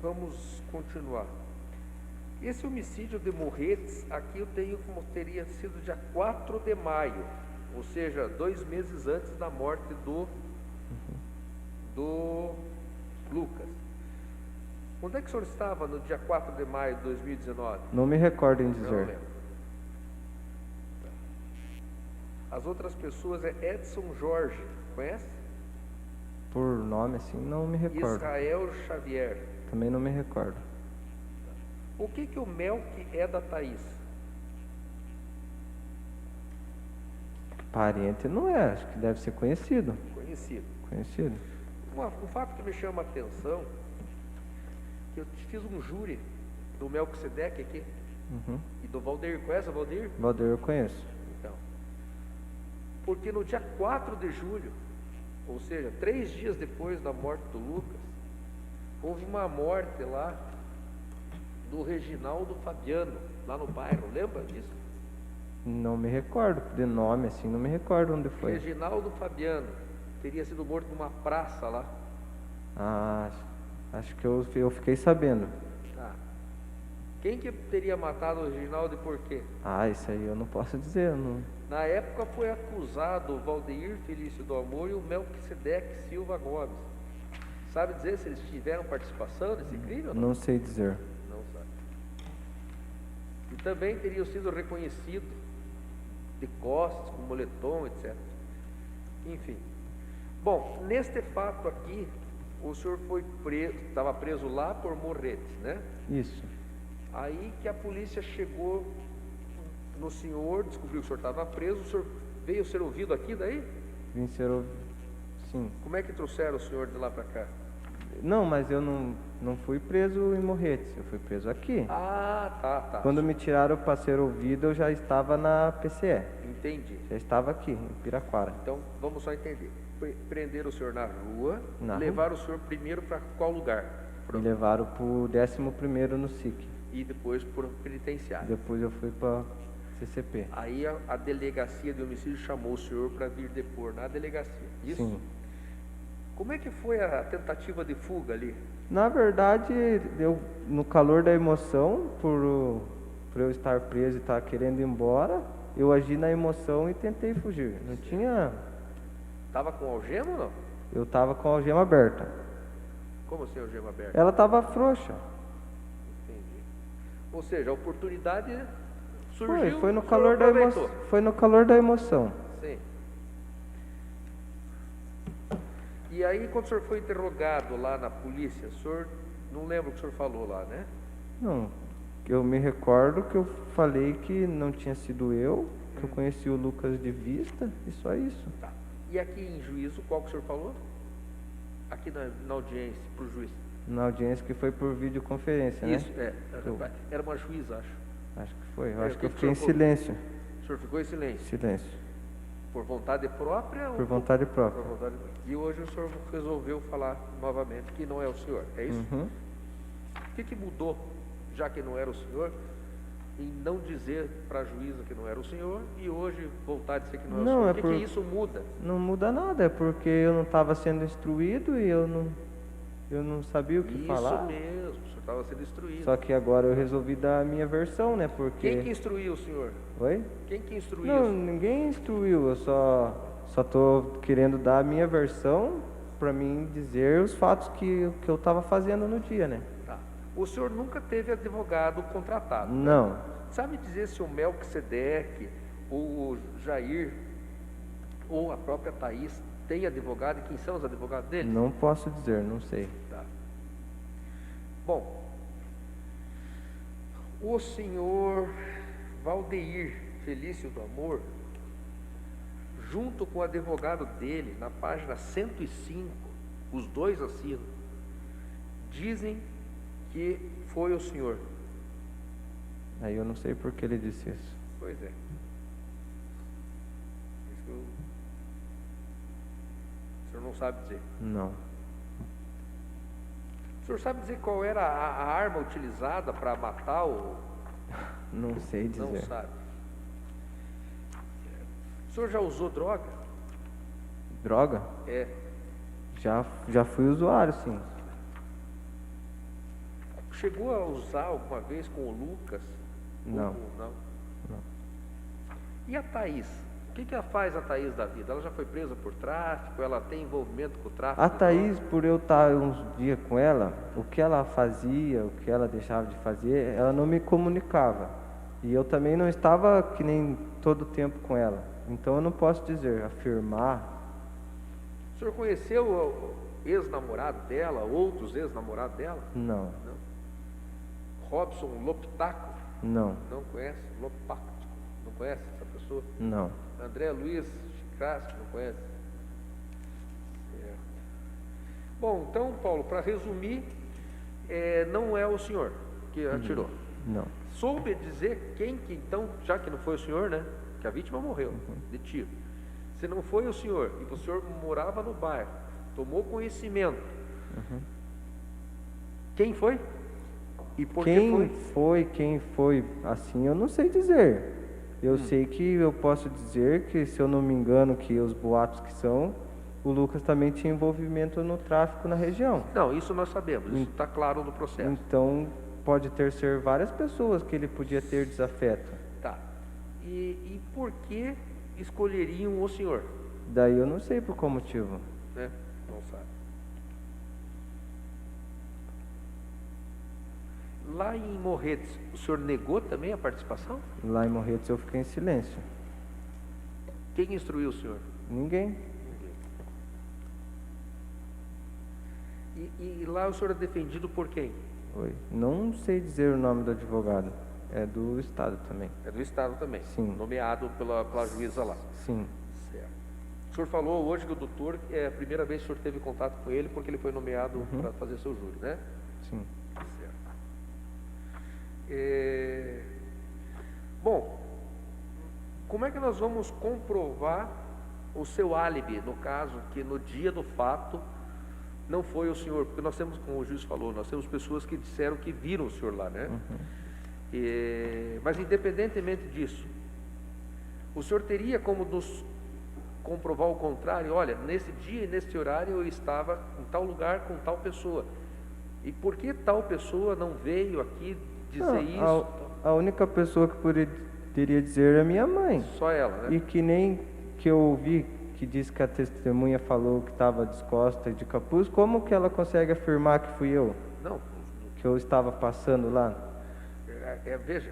Vamos continuar. Esse homicídio de Morretes, aqui eu tenho como teria sido dia 4 de maio, ou seja, 2 meses antes da morte do Lucas. Onde é que o senhor estava no dia 4 de maio de 2019? Não me recordo em Não dizer. lembro. As outras pessoas é Edson Jorge, conhece? Por nome assim, não me recordo. Israel Xavier. Também não me recordo. O que o Melk é da Thaís? Parente não é, acho que deve ser conhecido. Conhecido. Conhecido. Um fato que me chama a atenção, que eu fiz um júri do Melquisedeque aqui Uhum. e do Valdir. Conhece o Valdir? Valdir eu conheço. Então, porque no dia 4 de julho, ou seja, 3 dias depois da morte do Lucas, houve uma morte lá do Reginaldo Fabiano, lá no bairro, lembra disso? Não me recordo, de nome assim, não me recordo onde foi. Reginaldo Fabiano teria sido morto numa praça lá. Ah, acho que eu fiquei sabendo. Tá. Quem que teria matado o Reginaldo e por quê? Ah, isso aí eu não posso dizer. Não... Na época foi acusado o Valdeir Felício do Amor e o Melquisedeque Silva Gomes. Sabe dizer se eles tiveram participação nesse crime ou não? Não sei dizer. Não sabe. E também teriam sido reconhecidos de costas, com moletom, etc. Enfim. Bom, neste fato aqui, o senhor foi preso, estava preso lá por Morretes, né? Isso. Aí que a polícia chegou no senhor, descobriu que o senhor estava preso, o senhor veio ser ouvido aqui daí? Vim ser sim. Como é que trouxeram o senhor de lá para cá? Não, mas eu não fui preso em Morretes, eu fui preso aqui. Ah, tá. Quando me tiraram para ser ouvido, eu já estava na PCE. Entendi. Já estava aqui, em Piraquara. Então, vamos só entender. Prenderam o senhor na rua, Na levaram o senhor primeiro para qual lugar? Me levaram para o 11º no SIC. E depois para o penitenciário. Depois eu fui para CCP. Aí a delegacia de homicídio chamou o senhor para vir depor na delegacia. Isso? Sim. Como é que foi a tentativa de fuga ali? Na verdade, eu, no calor da emoção, por eu estar preso e estar querendo ir embora, eu agi na emoção e tentei fugir. Não tinha... Tava com algema ou não? Eu estava com a algema aberta. Como assim algema aberta? Ela estava frouxa. Entendi. Ou seja, a oportunidade surgiu. Foi no o senhor calor da aproveitou. emoção. Foi no calor da emoção. Sim. E aí, quando o senhor foi interrogado lá na polícia, o senhor não lembra o que o senhor falou lá, né? Não, eu me recordo que eu falei que não tinha sido eu, que eu conheci o Lucas de vista e só isso. Tá. E aqui em juízo, qual que o senhor falou? Aqui na audiência, para o juiz. Na audiência que foi por videoconferência, Isso, né? era uma juíza, acho. Acho que foi. Eu É, acho o que eu que fiquei em o senhor silêncio. O senhor ficou em silêncio? Silêncio. Por vontade própria? Por vontade Por própria. vontade própria. E hoje o senhor resolveu falar novamente que não é o senhor, é isso? Uhum. O que mudou, já que não era o senhor, em não dizer para a juíza que não era o senhor e hoje voltar a dizer que não é o Não, senhor? é O que isso muda? Não muda nada, é porque eu não estava sendo instruído e eu não sabia o que Isso falar. mesmo, o senhor estava sendo instruído. Só que agora eu resolvi dar a minha versão, né? Porque... Quem que instruiu o senhor? Oi? Quem que instruiu Não, o senhor? ninguém instruiu, eu só tô querendo dar a minha versão para mim dizer os fatos que eu estava fazendo no dia, né? Tá. O senhor nunca teve advogado contratado? Não, Sabe dizer se o Melquisedeque, o Jair ou a própria Thaís tem advogado e quem são os advogados deles? não posso dizer, não sei. Tá. Bom, o senhor Valdeir Felício do Amor, junto com o advogado dele, na página 105, os dois assinam, dizem que foi o senhor. Aí eu não sei por que ele disse isso. Pois é. Isso o senhor não sabe dizer. Não, O senhor sabe dizer qual era a arma utilizada para matar o... não sei dizer. Não sabe. O senhor já usou droga? Droga? É. Já fui usuário, sim. Chegou a usar alguma vez com o Lucas? Não. Não. Não. E a Thaís? O que ela faz, a Thaís, da vida? Ela já foi presa por tráfico? Ela tem envolvimento com o tráfico? A de Thaís, drogas? por eu estar uns dias com ela, o que ela fazia, o que ela deixava de fazer, ela não me comunicava. E eu também não estava que nem todo o tempo com ela. Então eu não posso dizer, afirmar. O senhor conheceu o ex-namorado dela, outros ex-namorados dela? Não, Não. Robson Loptaco? não, Não conhece? Loptaco? Não conhece essa pessoa? não. André Luiz Chicrasco? Não conhece? Certo. Bom, então, Paulo, para resumir, não é o senhor que atirou. Não. Soube dizer quem que então, já que não foi o senhor, né? Que a vítima morreu de tiro. Se não foi o senhor e o senhor morava no bairro, tomou conhecimento, quem foi? E por que foi? Quem foi, assim eu não sei dizer. Eu sei que eu posso dizer que, se eu não me engano, que os boatos que são, o Lucas também tinha envolvimento no tráfico na região. Não, isso nós sabemos, isso está claro no processo. Então, pode ser várias pessoas que ele podia ter desafeto. Tá. E por que escolheriam o senhor? Daí eu não sei por qual motivo. Né? Não sabe. Lá em Morretes, o senhor negou também a participação? Lá em Morretes eu fiquei em silêncio. Quem instruiu o senhor? Ninguém. E lá o senhor é defendido por quem? Oi. Não sei dizer o nome do advogado. É do Estado também. É do Estado também. Sim. Nomeado pela juíza lá. Sim. Certo. O senhor falou hoje que o doutor, é a primeira vez que o senhor teve contato com ele porque ele foi nomeado para fazer seu júri, né? Sim. Certo. Bom, como é que nós vamos comprovar o seu álibi, no caso que no dia do fato não foi o senhor? Porque nós temos, como o juiz falou, nós temos pessoas que disseram que viram o senhor lá, né? Mas independentemente disso, o senhor teria como nos comprovar o contrário. Olha, nesse dia e nesse horário eu estava em tal lugar com tal pessoa. E por que tal pessoa não veio aqui dizer isso? A única pessoa que poderia dizer é minha mãe. Só ela, né? E que nem que eu ouvi que diz que a testemunha falou que estava descosta e de capuz, como que ela consegue afirmar que fui eu? Não. Que eu estava passando lá? Veja,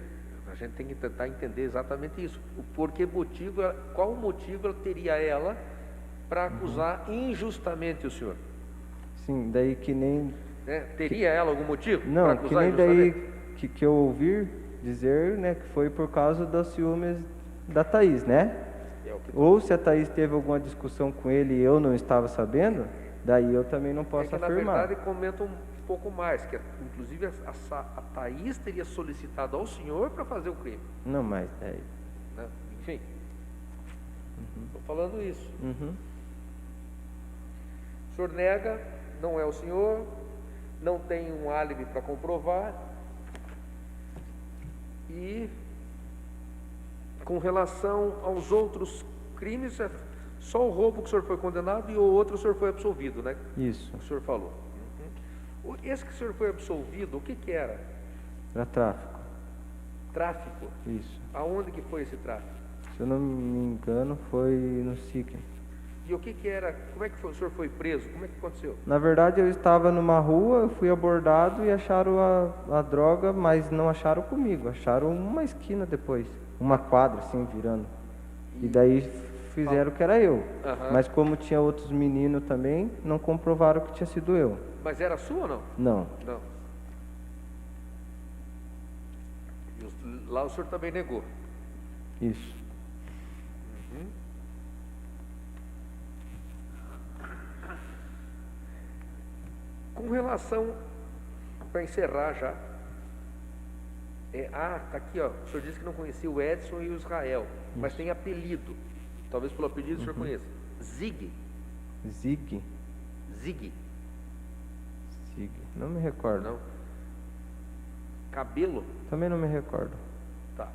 a gente tem que tentar entender exatamente isso. Qual o motivo ela teria ela para acusar injustamente o senhor? Sim, daí que nem... Teria ela algum motivo para Não, acusar que nem injustamente? daí que eu ouvi dizer, né, que foi por causa dos ciúmes da Thaís, né? Ou se a Thaís teve alguma discussão com ele e eu não estava sabendo, daí eu também não posso Na afirmar. verdade, comenta um pouco mais, que inclusive a Thaís teria solicitado ao senhor para fazer o crime. Não, mas daí... Né? Enfim, estou falando isso. O senhor nega, não é o senhor, não tem um álibi para comprovar. E com relação aos outros crimes, é só o roubo que o senhor foi condenado e o outro o senhor foi absolvido, né? Isso, O senhor falou. Esse que o senhor foi absolvido, o que era? era tráfico. Tráfico? Isso. Aonde que foi esse tráfico? Se eu não me engano, foi no SIC. E o que era? Como é que foi? O senhor foi preso? Como é que aconteceu? Na verdade, eu estava numa rua, eu fui abordado e acharam a droga, mas não acharam comigo, acharam uma esquina depois, uma quadra assim, virando. E daí fizeram que era eu. Mas como tinha outros meninos também, não comprovaram que tinha sido eu. Mas era sua ou não? Não. Não. Lá o senhor também negou. Isso. Com relação, para encerrar já, tá aqui, ó, o senhor disse que não conhecia o Edson e o Israel, mas tem apelido, talvez pelo apelido o senhor conheça. Zig. Zig? Zig. Zig. Não me recordo. Não. Cabelo. Também não me recordo. Tá.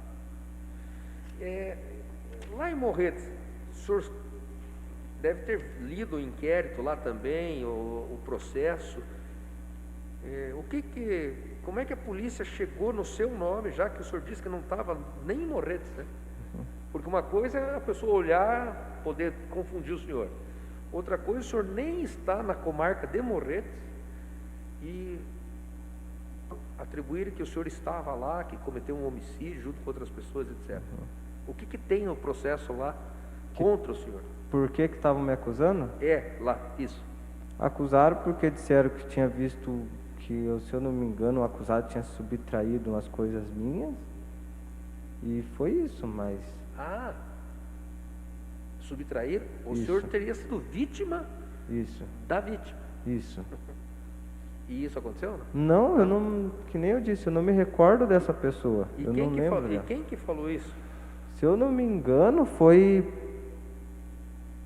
Lá em Morretes, o senhor deve ter lido o inquérito lá também, o processo. Como é que a polícia chegou no seu nome, já que o senhor disse que não estava nem em Morretes, né? Porque uma coisa é a pessoa olhar, poder confundir o senhor. Outra coisa, o senhor nem está na comarca de Morretes e atribuir que o senhor estava lá, que cometeu um homicídio junto com outras pessoas, etc. O que tem no processo lá contra o senhor? Por que estavam me acusando? Lá, isso. Acusaram porque disseram que tinha visto que, se eu não me engano, o acusado tinha subtraído umas coisas minhas. E foi isso, mas... Subtrair? O Isso. senhor teria sido vítima Isso, da vítima. isso. E isso aconteceu, não? Não, eu não, que nem eu disse, eu não me recordo dessa pessoa. E eu quem não que lembro falou, e dela. quem que falou isso? Se eu não me engano, foi...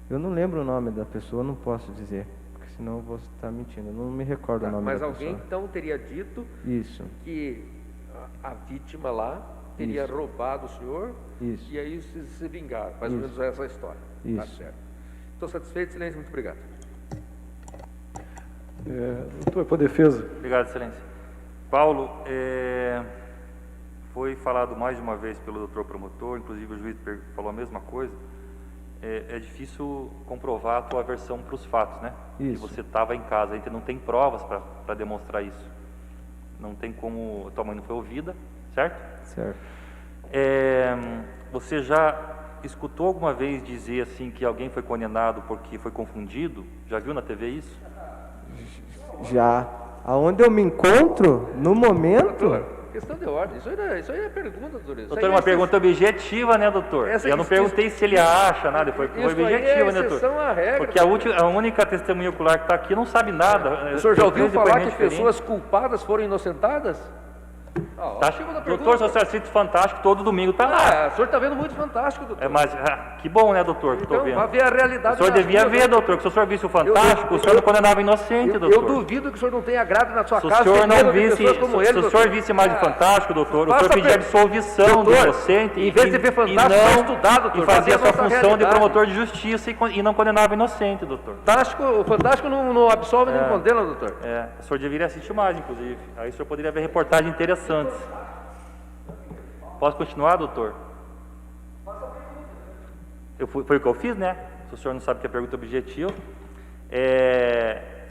Eu não lembro o nome da pessoa, não posso dizer, porque senão eu vou estar mentindo. Eu não me recordo o nome Mas da alguém pessoa. então teria dito Isso, que a vítima lá teria Isso. roubado o senhor isso. e aí se vingaram. Mais ou Isso. menos essa história. Tá Isso. certo. Estou satisfeito, silêncio, muito obrigado. Doutor, por defesa. Obrigado, excelência. Paulo, foi falado mais de uma vez pelo doutor promotor, inclusive o juiz falou a mesma coisa. É difícil comprovar a tua versão para os fatos, né? Isso. Que você estava em casa, a gente não tem provas para demonstrar isso. Não tem como, tua mãe não foi ouvida, certo? Certo. Você já escutou alguma vez dizer assim que alguém foi condenado porque foi confundido? Já viu na TV isso? Já. Aonde eu me encontro, no momento... Doutor, questão de ordem. Isso aí é pergunta, doutor. Isso Doutor, aí uma pergunta objetiva, né, doutor? Essa Eu não perguntei se ele acha nada, foi Isso aí objetiva, né, exceção doutor? à regra, Porque a única testemunha ocular que está aqui não sabe nada. O senhor já ouviu Três falar que depoimentos pessoas culpadas foram inocentadas? Tá? Ótima pergunta. Doutor, se você assiste Fantástico, todo domingo está lá. O senhor está vendo muito Fantástico, doutor. Mas que bom, né, doutor, que estou Então, vendo. vai ver a realidade. O senhor devia ver, doutor, que se o senhor visse o Fantástico, o senhor não condenava inocente, doutor. Eu duvido que o senhor não tenha grado na sua Se o casa. senhor não visse, pessoas como ele, se o senhor visse mais de Fantástico, doutor, o senhor pedia absolvição do inocente em vez de ver Fantástico, vai estudar, doutor. E fazia a sua função de realidade. promotor de justiça e não condenava inocente, doutor. O Fantástico não absolve nem condena, doutor. O senhor deveria assistir mais, inclusive. Aí o senhor poderia ver reportagens interessantes. Posso continuar, doutor? Foi o que eu fiz, né? Se o senhor não sabe que é pergunta objetiva.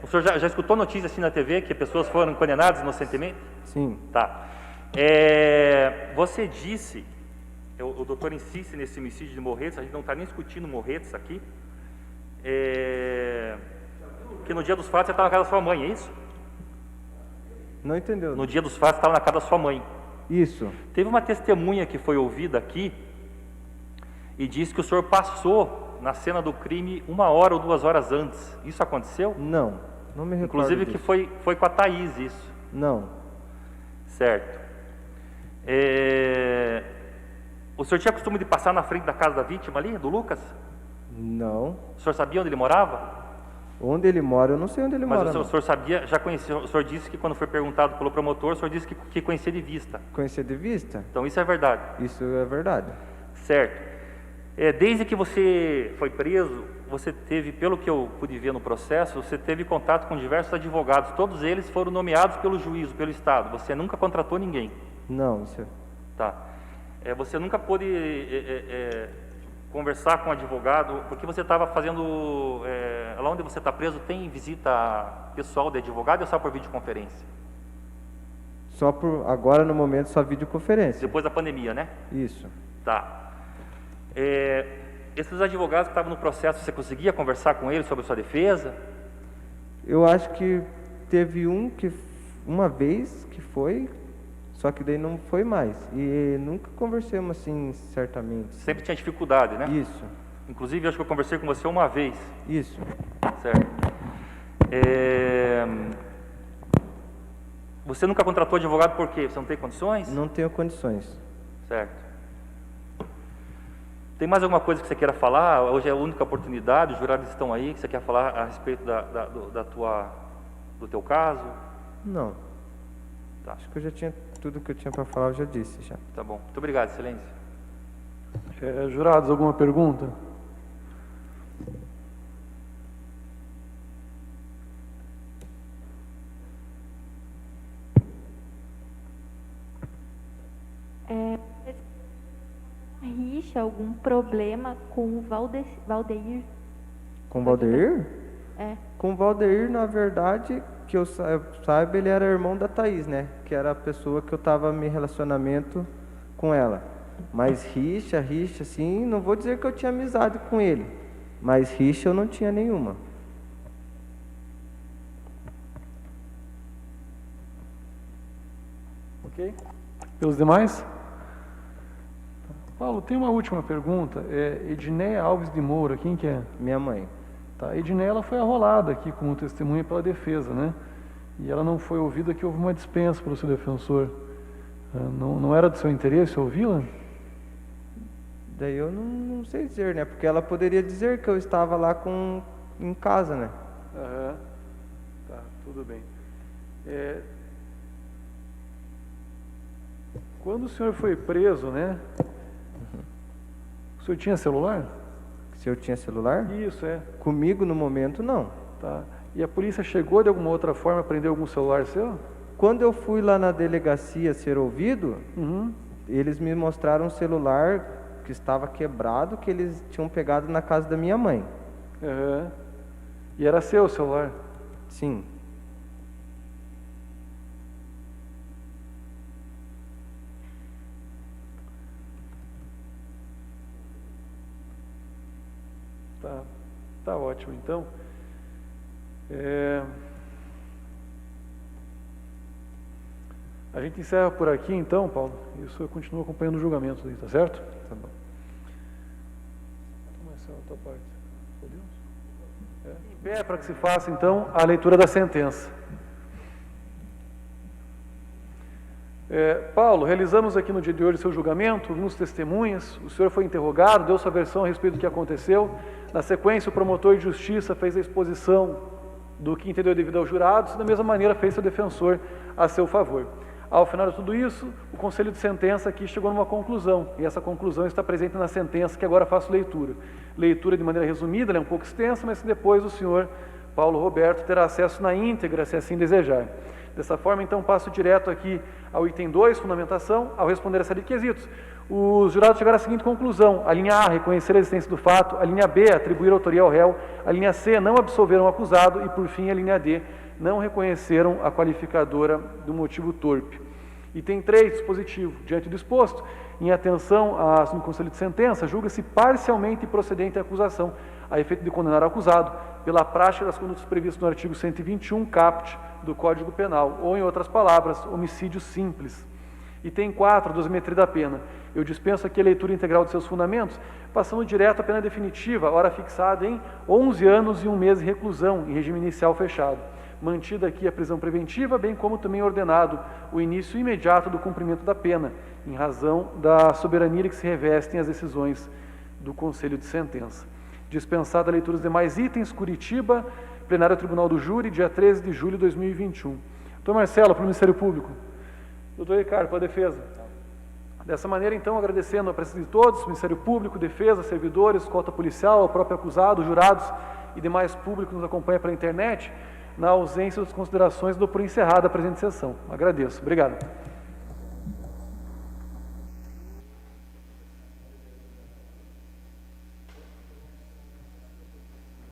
O senhor já escutou notícia assim na TV que pessoas foram condenadas inocentemente? Sim. Tá. Você disse, o doutor insiste nesse homicídio de Morretes, a gente não está nem discutindo Morretes aqui, que no dia dos fatos você estava na casa da sua mãe, é isso? Não entendeu? No dia dos fatos estava na casa da sua mãe. Isso. Teve uma testemunha que foi ouvida aqui e disse que o senhor passou na cena do crime 1 hora ou 2 horas antes. Isso aconteceu? Não me recordo Inclusive disso. que foi com a Thaís isso. Não. Certo. O senhor tinha costume de passar na frente da casa da vítima ali, do Lucas? Não. O senhor sabia onde ele morava? Onde ele mora, eu não sei onde ele mora. Mas o senhor sabia, já conhecia, o senhor disse que quando foi perguntado pelo promotor, o senhor disse que conhecia de vista. Conhecer de vista? Então isso é verdade. Isso é verdade. Certo. Desde que você foi preso, você teve, pelo que eu pude ver no processo, você teve contato com diversos advogados. Todos eles foram nomeados pelo juízo, pelo Estado. Você nunca contratou ninguém. Não, isso é... Tá. Você nunca pôde conversar com um advogado, porque você estava fazendo... lá onde você está preso, tem visita pessoal de advogado ou só por videoconferência? Só por... Agora, no momento, só videoconferência. Depois da pandemia, né? Isso. Tá. Esses advogados que estavam no processo, você conseguia conversar com eles sobre a sua defesa? Eu acho que teve uma vez que foi, só que daí não foi mais. E nunca conversamos assim, certamente. Sempre tinha dificuldade, né? Isso. Inclusive, acho que eu conversei com você uma vez. Isso. Certo. Você nunca contratou advogado por quê? Você não tem condições? Não tenho condições. Certo. Tem mais alguma coisa que você queira falar? Hoje é a única oportunidade, os jurados estão aí, que você quer falar a respeito do teu caso? Não. Tá. Acho que eu já tinha tudo que eu tinha para falar, eu já disse já. Tá bom. Muito obrigado, excelência. Jurados, alguma pergunta? Rixa, algum problema com o Valdeir? Com o Valdeir? É. Com o Valdeir, na verdade, que eu saiba, ele era irmão da Thaís, né? Que era a pessoa que eu estava me relacionamento com ela. Mas rixa, assim, não vou dizer que eu tinha amizade com ele. Mas rixa eu não tinha nenhuma. Ok? Pelos demais? Paulo, tem uma última pergunta. Edneia Alves de Moura, quem que é? Minha mãe. Tá, Edneia, ela foi arrolada aqui como testemunha pela defesa, né? E ela não foi ouvida, que houve uma dispensa pelo seu defensor. Não era do seu interesse ouvi-la? Daí eu não sei dizer, né? Porque ela poderia dizer que eu estava lá em casa, né? Aham. Tá, tudo bem. Quando o senhor foi preso, né? O senhor tinha celular? Se eu tinha celular? Isso, Comigo, no momento, não. Tá. E a polícia chegou de alguma outra forma a prender algum celular seu? Quando eu fui lá na delegacia ser ouvido, eles me mostraram um celular que estava quebrado, que eles tinham pegado na casa da minha mãe. Uhum. E era seu o celular? Sim. Tá ótimo, então. A gente encerra por aqui, então, Paulo. Isso eu continuo acompanhando o julgamento aí, tá certo? Tá bom. Começar a tua parte. Podemos? Em pé, para que se faça, então, a leitura da sentença. Paulo, realizamos aqui no dia de hoje seu julgamento, alguns testemunhas, o senhor foi interrogado, deu sua versão a respeito do que aconteceu. Na sequência, o promotor de justiça fez a exposição do que entendeu devido aos jurados, e da mesma maneira fez seu defensor a seu favor. Ao final de tudo isso, o conselho de sentença aqui chegou numa conclusão, e essa conclusão está presente na sentença que agora faço leitura. Leitura de maneira resumida, ela é um pouco extensa, mas que depois o senhor Paulo Roberto terá acesso na íntegra, se assim desejar. Dessa forma, então, passo direto aqui ao item 2, fundamentação. Ao responder a série de quesitos, os jurados chegaram à seguinte conclusão: a linha A, reconhecer a existência do fato; a linha B, atribuir autoria ao réu; a linha C, não absolveram o acusado; e, por fim, a linha D, não reconheceram a qualificadora do motivo torpe. Item 3, dispositivo. Diante do exposto, em atenção no conselho de sentença, julga-se parcialmente procedente a acusação, a efeito de condenar o acusado, pela prática das condutas previstas no artigo 121, caput, do Código Penal, ou, em outras palavras, homicídio simples. Item 4, dosimetria da pena. Eu dispenso aqui a leitura integral de seus fundamentos, passando direto à pena definitiva, hora fixada em 11 anos e 1 mês de reclusão, em regime inicial fechado. Mantida aqui a prisão preventiva, bem como também ordenado o início imediato do cumprimento da pena, em razão da soberania que se revestem as decisões do Conselho de Sentença. Dispensada a leitura dos demais itens, Curitiba, plenário Tribunal do Júri, dia 13 de julho de 2021. Doutor Marcelo, para o Ministério Público. Doutor Ricardo, para a defesa. Dessa maneira, então, agradecendo a presença de todos, Ministério Público, defesa, servidores, escolta policial, o próprio acusado, jurados e demais público que nos acompanha pela internet, na ausência das considerações, dou por encerrada a presente sessão. Agradeço. Obrigado.